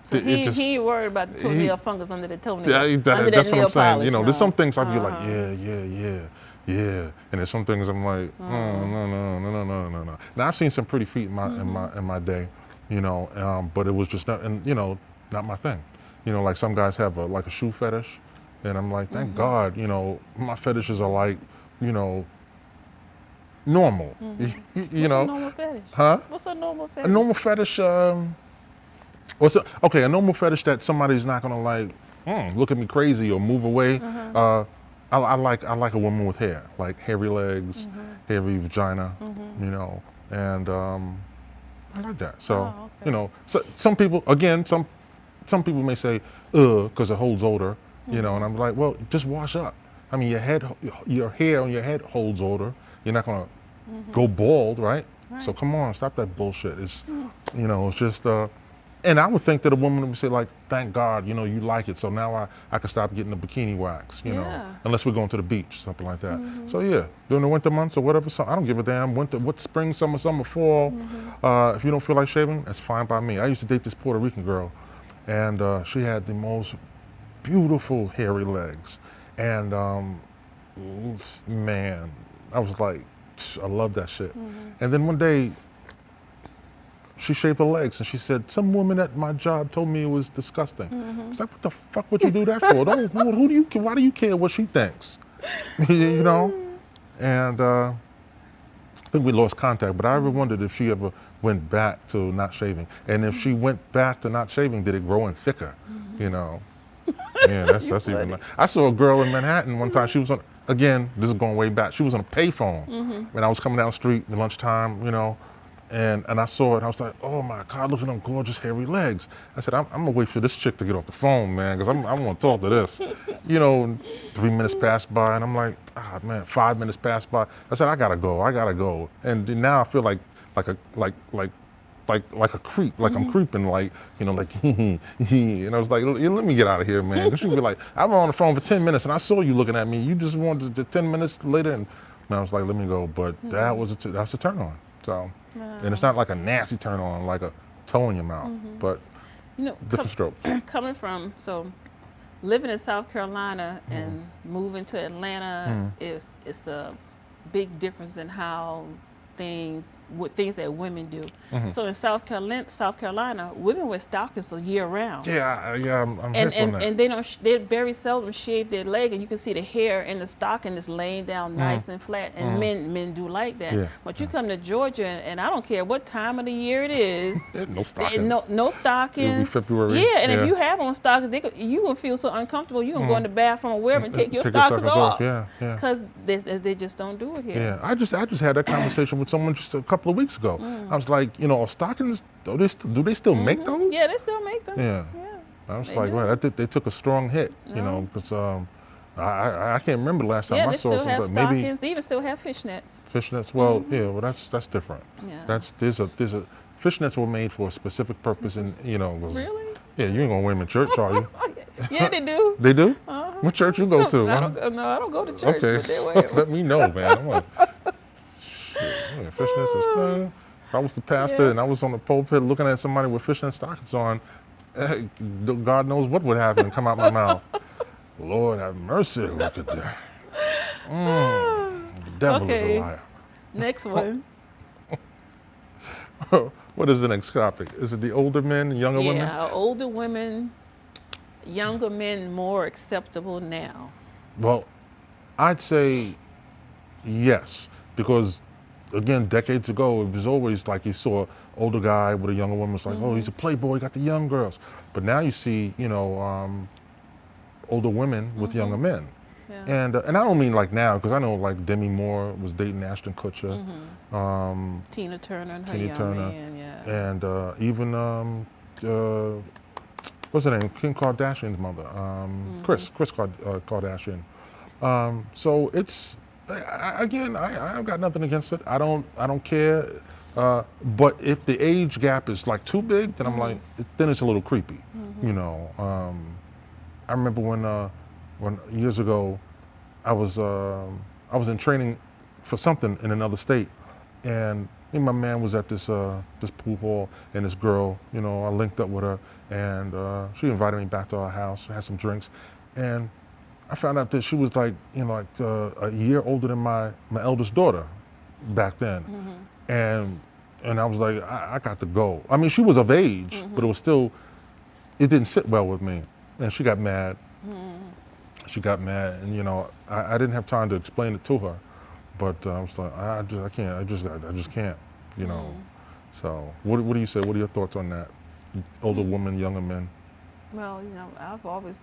So he ain't worried about the toenail fungus under the toenail. Yeah, under that's that what I'm nail saying. polish, You know, there's no. some things I'd be like, yeah, and there's some things I'm like, oh, no. Now I've seen some pretty feet in my day, you know, but it was just not, and you know, not my thing. You know, like some guys have like a shoe fetish, and I'm like, thank God, you know, my fetishes are like, you know, normal. You What's know, a normal fetish? Huh? What's a normal fetish? A normal fetish. A normal fetish that somebody's not gonna like look at me crazy or move away. I like a woman with hair, like hairy legs, hairy vagina, you know, and I like that. So you know, so some people some people may say because it holds odor, you know, and I'm like, well, just wash up. I mean, your hair on your head holds odor. You're not gonna go bald, right? So come on, stop that bullshit. It's you know, it's just. And I would think that a woman would say, like, thank God, you know, you like it, so now I can stop getting the bikini wax, you know, unless we're going to the beach, something like that. So yeah, during the winter months or whatever, so I don't give a damn. What spring, summer, fall. If you don't feel like shaving, that's fine by me. I used to date this Puerto Rican girl, and she had the most beautiful hairy legs, and man, I was like, I love that shit. And then one day, she shaved her legs, and she said, some woman at my job told me it was disgusting. It's like, what the fuck would you do that for? Who do you? Why do you care what she thinks? You know? And I think we lost contact, but I ever wondered if she ever went back to not shaving. And if she went back to not shaving, did it grow in thicker? You know? Yeah, that's even. I saw a girl in Manhattan one time. She was on, again, this is going way back. She was on a payphone. And I was coming down the street at lunchtime, you know, and I saw it. I was like, oh my God, look at them gorgeous hairy legs. I said, I'm gonna wait for this chick to get off the phone, man, because I want to talk to this. You know, 3 minutes passed by, and I'm like, ah, man, 5 minutes passed by. I said, I gotta go. And now I feel like like a creep, like I'm creeping, like, you know, like, and I was like, let me get out of here, man. Because she'd be like, I was on the phone for 10 minutes and I saw you looking at me. You just wanted to 10 minutes later, and I was like, let me go. But that's a turn on. So, and it's not like a nasty turn on, like a toe in your mouth, but You know, different stroke. coming from, living in South Carolina and moving to Atlanta it's a big difference in how things that women do. So in South Carolina, women wear stockings year round. Yeah, I'm And hip on that. and they very seldom shave their leg, and you can see the hair in the stocking is laying down nice and flat. And men do like that. Yeah, But you come to Georgia, and I don't care what time of the year it is. No stockings. No stockings. It'll be February. Yeah, and if you have on stockings, you gonna feel so uncomfortable. You gonna go in the bathroom or wherever and take your stockings off. Yeah. Because they just don't do it here. Yeah, I just had that conversation with someone just a couple of weeks ago. I was like, you know, stockings, do they still make those? Yeah, they still make them. Yeah. I was like, well, they took a strong hit, you know, because I can't remember the last time I they saw still have something. Maybe stockings. They even still have fishnets. fishnets. Well, yeah, well that's different. Yeah. There's a fishnets were made for a specific purpose, and you know, Really? Yeah, you ain't gonna wear them in church, are you? Yeah, they do. They do? What church you go to? I don't go to church. Okay, But they wear 'em. let me know, man. I'm like, shit, fishnets and stuff. If I was the pastor and I was on the pulpit looking at somebody with fishnet stockings on, God knows what would happen and come out my mouth. Lord have mercy, look at that. The devil is a liar. Next one. What is the next topic? Is it the older men, younger women? Yeah, older women, younger men more acceptable now. Well, I'd say yes, because again, decades ago, it was always like you saw an older guy with a younger woman. It's like, oh, he's a playboy, he got the young girls. But now you see, you know, older women with younger men. Yeah. And I don't mean like now, because I know like Demi Moore was dating Ashton Kutcher. Tina Turner and her Tina young Turner. man, yeah. And even, what's her name? Kim Kardashian's mother, Kris Kardashian. So it's, again, I've got nothing against it. I don't care. But if the age gap is like too big, then I'm like, then it's a little creepy. You know, I remember when years ago, I was in training for something in another state, and me and my man was at this pool hall, and this girl, you know, I linked up with her, and she invited me back to our house, had some drinks, and I found out that she was like, you know, like a year older than my eldest daughter back then. And I was like, I got to go. I mean, she was of age, but it was still, it didn't sit well with me. And she got mad. She got mad, and you know, I didn't have time to explain it to her. But I was like, I just can't, you know. So, what do you say? What are your thoughts on that? Older women, younger men? Well, you know, I've always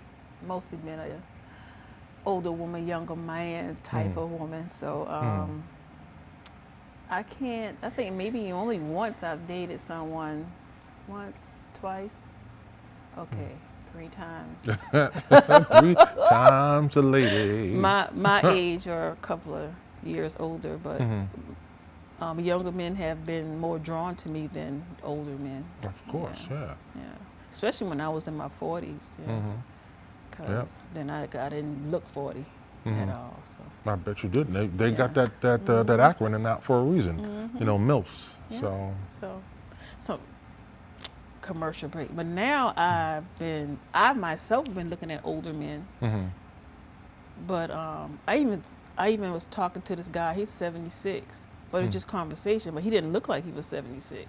mostly been a older woman, younger man type of woman. So I think maybe only once I've dated someone, once, twice, okay, 3 times. 3 times a lady. My age or a couple of years older, but younger men have been more drawn to me than older men. Of course, yeah. Especially when I was in my 40s. Because then I didn't look 40 at all. So. I bet you did. They got that acronym out for a reason. You know, MILFs. Yeah. So commercial break. But now I myself been looking at older men. But I even was talking to this guy. He's 76, but it's just conversation. But he didn't look like he was 76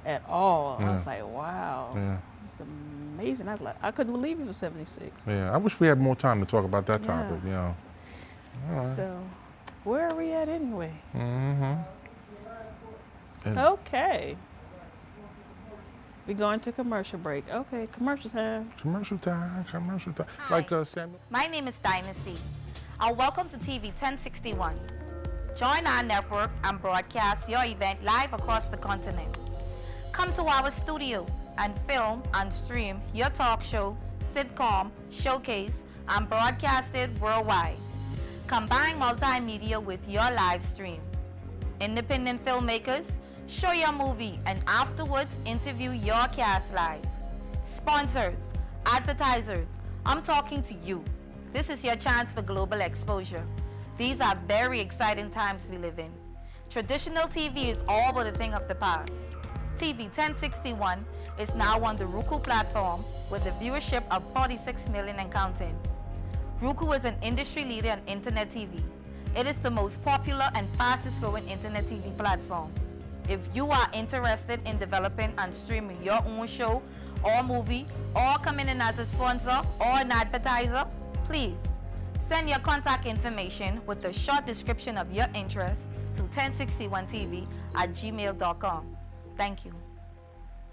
at all. I was like, wow. It's amazing. I was like, I couldn't believe he was 76. Yeah, I wish we had more time to talk about that topic, you know. All right. So, where are we at anyway? And Okay. We're going to commercial break. Okay, commercial time. Commercial time. Like Samuel. My name is Dynasty, and welcome to TV 1061. Join our network and broadcast your event live across the continent. Come to our studio and film and stream your talk show, sitcom, showcase, and broadcast it worldwide. Combine multimedia with your live stream. Independent filmmakers, show your movie, and afterwards interview your cast live. Sponsors, advertisers, I'm talking to you. This is your chance for global exposure. These are very exciting times we live in. Traditional TV is all but a thing of the past. TV 1061 is now on the Roku platform with a viewership of 46 million and counting. Roku is an industry leader in internet TV. It is the most popular and fastest growing internet TV platform. If you are interested in developing and streaming your own show or movie, or coming in as a sponsor or an advertiser, please send your contact information with a short description of your interest to 1061tv@gmail.com. Thank you.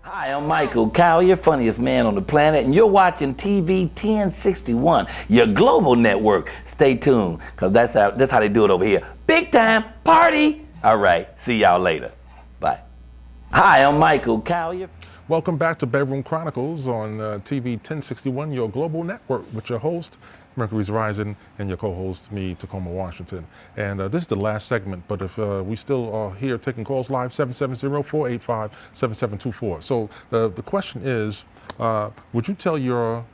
Hi, I'm Michael Kyle, your funniest man on the planet, and you're watching TV 1061, your global network. Stay tuned, because that's how they do it over here. Big time party! All right, see y'all later. Bye. Hi, I'm Michael Kyle. Welcome back to Bedroom Chronicles on TV 1061, your global network, with your host, Mercury's Rising, and your co-host, me, Tacoma, Washington. And this is the last segment, but if we still are here taking calls live, 770-485-7724. So the question is, would you tell your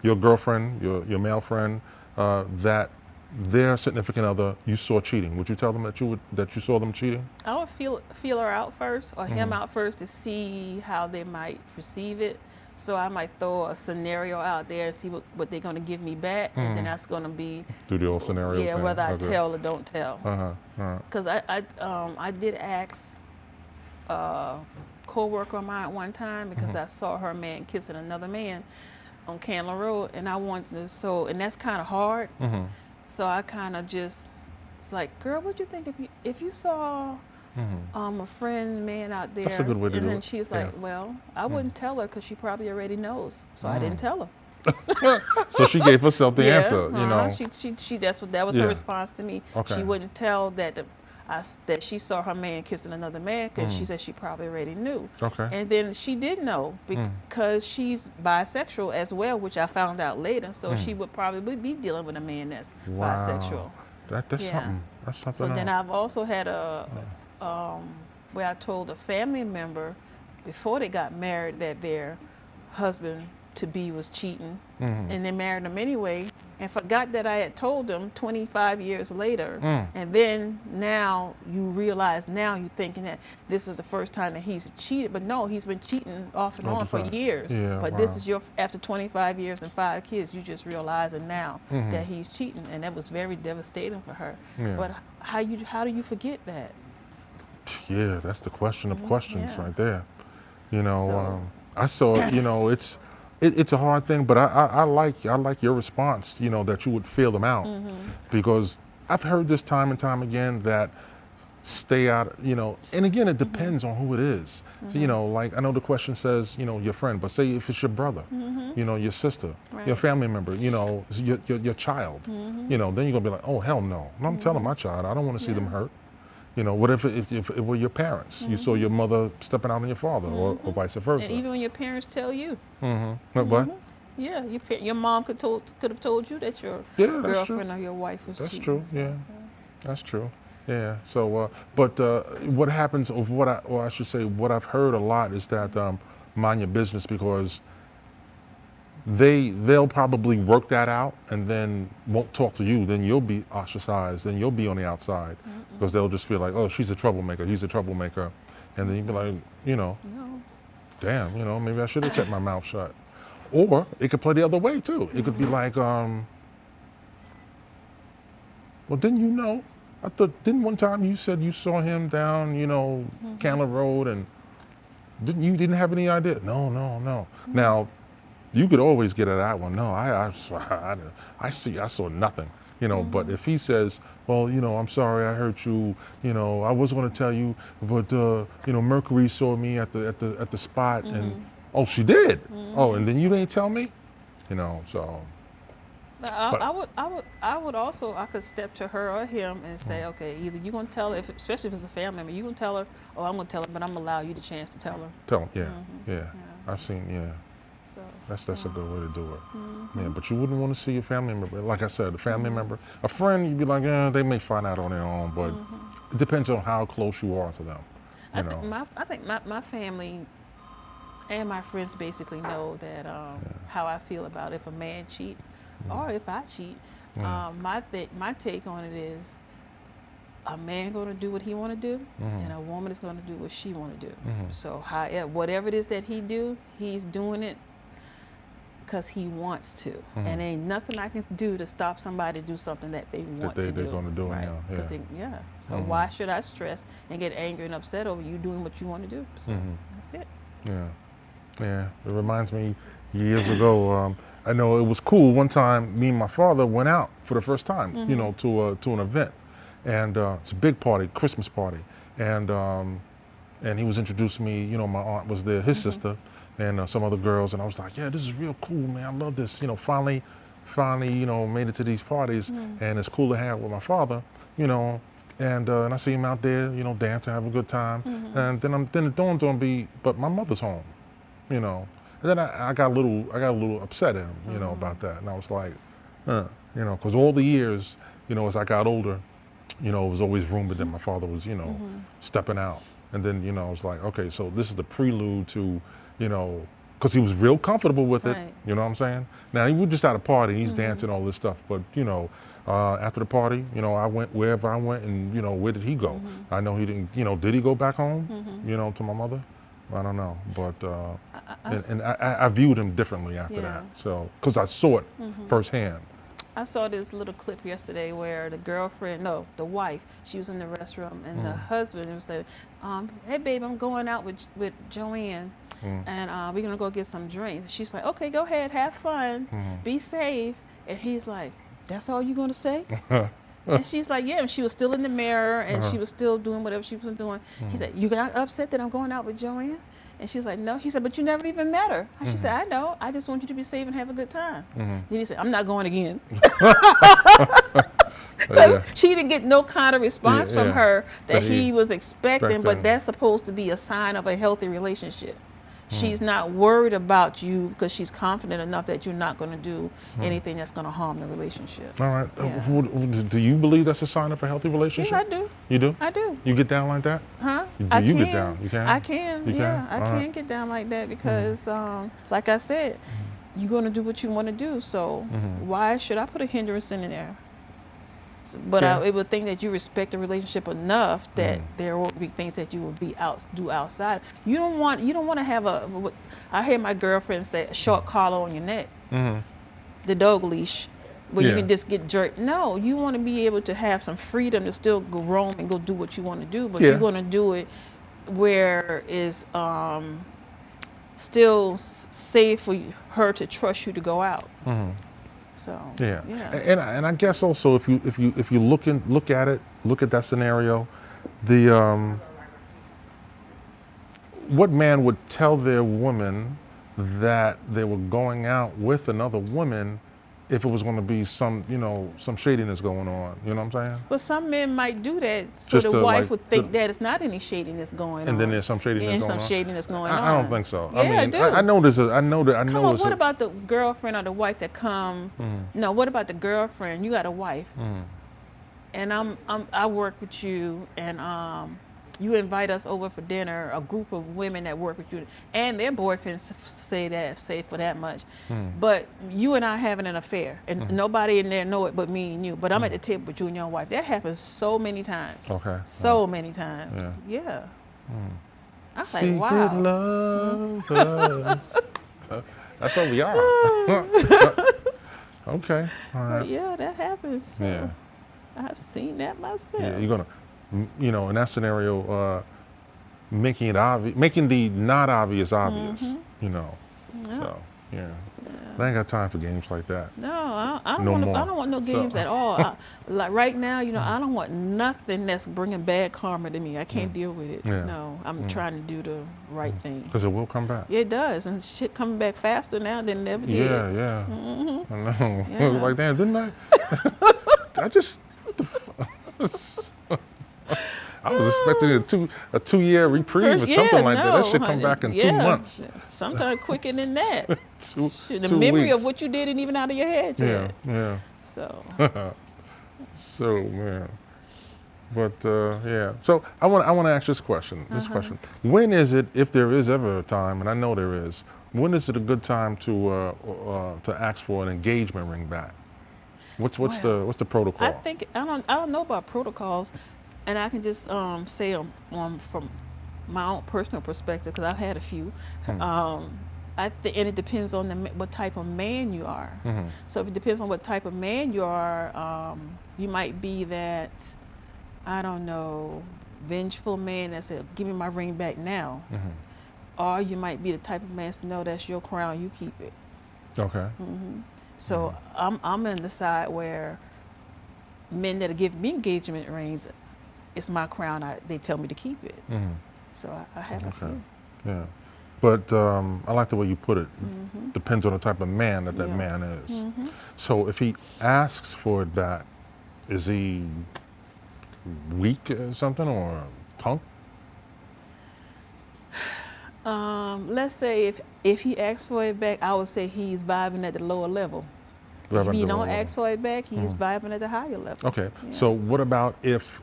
girlfriend, your male friend, that their significant other you saw cheating? Would you tell them that you saw them cheating? I would feel her out first, or him out first, to see how they might perceive it. So I might throw a scenario out there and see what they're going to give me back, and then that's going to be Do the old scenario thing. whether I tell or don't tell. Because I did ask a co-worker of mine one time, because I saw her man kissing another man on Candler Road, and I wanted to, and that's kind of hard. So I kind of it's like, girl, what'd you think if you saw a friend man out there? That's a good way to and do then it. she was like, well, I wouldn't tell her, because she probably already knows. So I didn't tell her. So she gave herself the answer, you know. That was her response to me. Okay. She wouldn't tell that she saw her man kissing another man, because she said she probably already knew. Okay. And then she did know, because she's bisexual as well, which I found out later. So she would probably be dealing with a man that's bisexual. That's something. That's something. So then I've also had where I told a family member before they got married that their husband to be was cheating, and they married him anyway, and forgot that I had told them 25 years later. And then now you realize, now you're thinking that this is the first time that he's cheated, but no, he's been cheating off and on for years. But this is after 25 years and 5 kids, you just realizing now that he's cheating, and that was very devastating for her. But how do you forget that? Yeah, that's the question of questions right there. You know, I saw, you know, it's a hard thing, but I like your response, you know, that you would feel them out, because I've heard this time and time again that stay out, you know, and again, it depends on who it is. So, you know, like I know the question says, you know, your friend, but say if it's your brother, you know, your sister, your family member, you know, your child, you know, then you're gonna be like, oh, hell no. I'm telling my child, I don't want to see them hurt. You know, what if it were your parents? You saw your mother stepping out on your father, or vice versa. And even when your parents tell you. What? Yeah, your mom could have told you that your girlfriend or your wife was cheating. That's true. Yeah, that's true. Yeah. So, but what happens, or I should say, what I've heard a lot is that mind your business, because they'll probably work that out and then won't talk to you. Then you'll be ostracized. Then you'll be on the outside, because they'll just feel like, oh, she's a troublemaker. He's a troublemaker, and then you'll be like, you know, damn, you know, maybe I should have kept my mouth shut. Or it could play the other way too. It could be like, well, didn't you know? Didn't one time you said you saw him down, you know, Candler Road, and you didn't have any idea? No. Now, you could always get at that one. No, I saw nothing, you know. But if he says, well, you know, I'm sorry, I hurt you, you know, I was going to tell you, but you know, Mercury saw me at the spot, and oh, she did. Oh, and then you didn't tell me, you know. So I would also, I could step to her or him and say, okay, either you're gonna tell her, especially if it's a family member, you gonna tell her, or I'm gonna tell her, but I'm gonna allow you the chance to tell her. Tell them, yeah. I've seen, So that's a good way to do it. Yeah, but you wouldn't want to see your family member. Like I said, a family member, a friend, you'd be like, they may find out on their own, but it depends on how close you are to them. I think my family and my friends basically know that how I feel about if a man cheat or if I cheat. My take on it is a man going to do what he want to do, and a woman is going to do what she want to do. So whatever it is that he do, he's doing it because he wants to, and ain't nothing I can do to stop somebody to do something that they want to do. They're going to do right? now. So why should I stress and get angry and upset over you doing what you want to do? So that's it. Yeah. It reminds me years ago. I know it was cool. One time, me and my father went out for the first time, you know, to an event, and it's a big party, Christmas party, and he was introducing me. You know, my aunt was there, his sister, and some other girls, and I was like, yeah, this is real cool, man. I love this. You know, finally, you know, made it to these parties, and it's cool to hang out with my father, you know. And I see him out there, you know, dancing, having a good time, and then it dawned on me, but my mother's home, you know. And then I got a little upset at him, you know, about that. And I was like, you know, because all the years, you know, as I got older, you know, it was always rumored that my father was, you know, stepping out. And then, you know, I was like, okay, so this is the prelude to, you know, because he was real comfortable with it, you know what I'm saying? Now, he was just at a party, he's dancing, all this stuff, but, you know, after the party, you know, I went wherever I went, and, you know, where did he go? I know he didn't, you know, did he go back home, you know, to my mother? I don't know, but I viewed him differently after that. So, because I saw it firsthand. I saw this little clip yesterday where the wife, she was in the restroom, and the husband was saying, "Hey, babe, I'm going out with Joanne, and we're gonna go get some drinks." She's like, "Okay, go ahead, have fun, be safe." And he's like, "That's all you're gonna say?" And she's like, yeah, and she was still in the mirror, and she was still doing whatever she was doing. He said, "You not upset that I'm going out with Joanne?" And she's like, "No." He said, "But you never even met her." And she said, "I know. I just want you to be safe and have a good time." Then he said, "I'm not going again." Because she didn't get no kind of response from her that he was expecting, but that's supposed to be a sign of a healthy relationship. She's not worried about you because she's confident enough that you're not going to do anything that's going to harm the relationship. All right. Do you believe that's a sign of a healthy relationship? Yeah, I do. You do? I do. You get down like that? Huh? Do you get down? You can? I can. You yeah, can? I can get down like that because, like I said, you're going to do what you want to do. So why should I put a hindrance in there? But I would think that you respect the relationship enough that there will be things that you will do outside. You don't want to have I hear my girlfriend say a short collar on your neck, the dog leash, where you can just get jerked. No, you want to be able to have some freedom to still go roam and go do what you want to do, but you're going to do it where it's still safe for her to trust you to go out. So and I guess also if you look at that scenario, what man would tell their woman that they were going out with another woman if it was going to be some shadiness going on? You know what I'm saying? Well, some men might do that so the wife would think that it's not any shadiness going on. And then there's some shadiness going on. on. I don't think so. Yeah, I mean, I do. I know this is. I know that. Come on, what about the girlfriend or the wife that come? No, what about the girlfriend? You got a wife, and I work with you, and you invite us over for dinner, a group of women that work with you, and their boyfriends say for that much. But you and I having an affair, and nobody in there know it but me and you. But I'm at the table with you and your wife. That happens so many times. Okay. So many times. Yeah. I was like, wow. That's what we are. Okay. All right. But yeah, that happens. So Yeah. I've seen that myself. Yeah, you're gonna, in that scenario, making the not obvious obvious. So I ain't got time for games like that. No, I No don't more. I don't want no games at all. Like right now, I don't want nothing that's bringing bad karma to me. I can't deal with it. Yeah. No, I'm trying to do the right thing. Because it will come back. Yeah, it does, and shit coming back faster now than it ever did. Yeah. I know. Yeah. I was like, damn, didn't I? I just. What the fuck? I was expecting a 2-year reprieve or something like that. That should come back in 2 months. Sometimes quicker than that. The 2 memory weeks. of what you did ain't even out of your head yet. Yeah. So. So man. But yeah, so I want to ask this question. When is it, if there is ever a time, and I know there is, when is it a good time to ask for an engagement ring back? What's the protocol? I think I don't know about protocols, and I can just say from my own personal perspective, because I've had a few. And it depends on what type of man you are. So if it depends on what type of man you are, you might be that, I don't know, vengeful man that said, "Give me my ring back now," or you might be the type of man to know that's your crown, you keep it. Okay. So I'm in the side where men that give me engagement rings, it's my crown. They tell me to keep it. So I have a few. Yeah. But I like the way you put it. Depends on the type of man that man is. So if he asks for it back, is he weak or something, or punk? Let's say if he asks for it back, I would say he's vibing at the lower level. If he don't ask for it back, he's vibing at the higher level. Okay. So what about if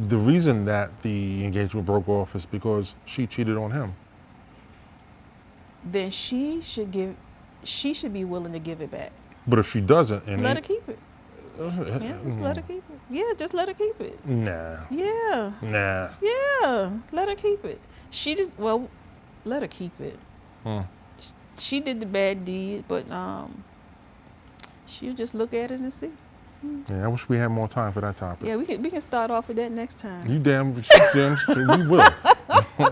the reason that the engagement broke off is because she cheated on him? Then she should be willing to give it back. But if she doesn't, and let her keep it. Yeah, just let her keep it. Yeah, just let her keep it. Nah. Yeah. Nah. Yeah, let her keep it. Let her keep it. She did the bad deed, but she'll just look at it and see. Yeah, I wish we had more time for that topic. Yeah, we can start off with that next time. You damn we will.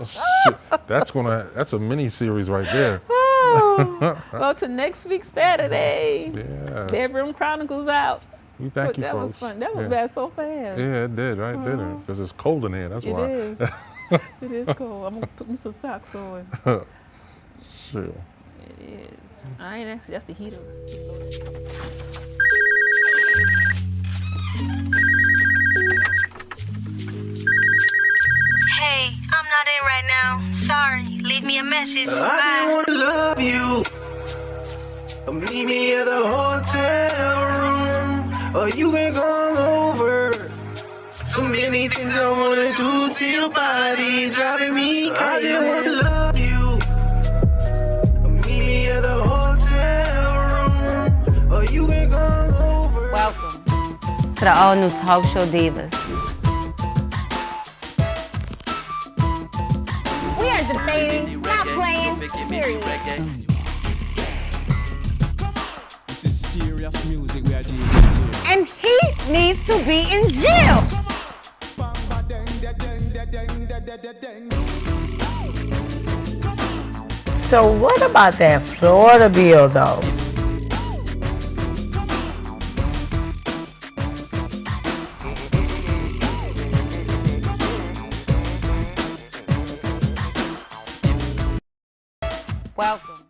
Shit. That's a mini series right there. Well, to next week Saturday. Yeah. Bedroom Chronicles out. We thank you, that folks. was fun. That was bad so fast. Yeah, it did, right? Did it? Because it's cold in here. That's why. It is. It is cold. I'm gonna put me some socks on. Sure. It is. I ain't actually. That's the heater. Hey, I'm not in right now. Sorry. Leave me a message. I Bye. just wanna love you. Meet me at the hotel room, or you can come over. So many things I wanna do to your body, driving me crazy. I just wanna love you. Meet me at the hotel room, or you can come over. Welcome to the all-new Talk Show Divas. We are debating, not playing, period. This is serious music we are doing here. And he needs to be in jail. So what about that Florida bill, though? Welcome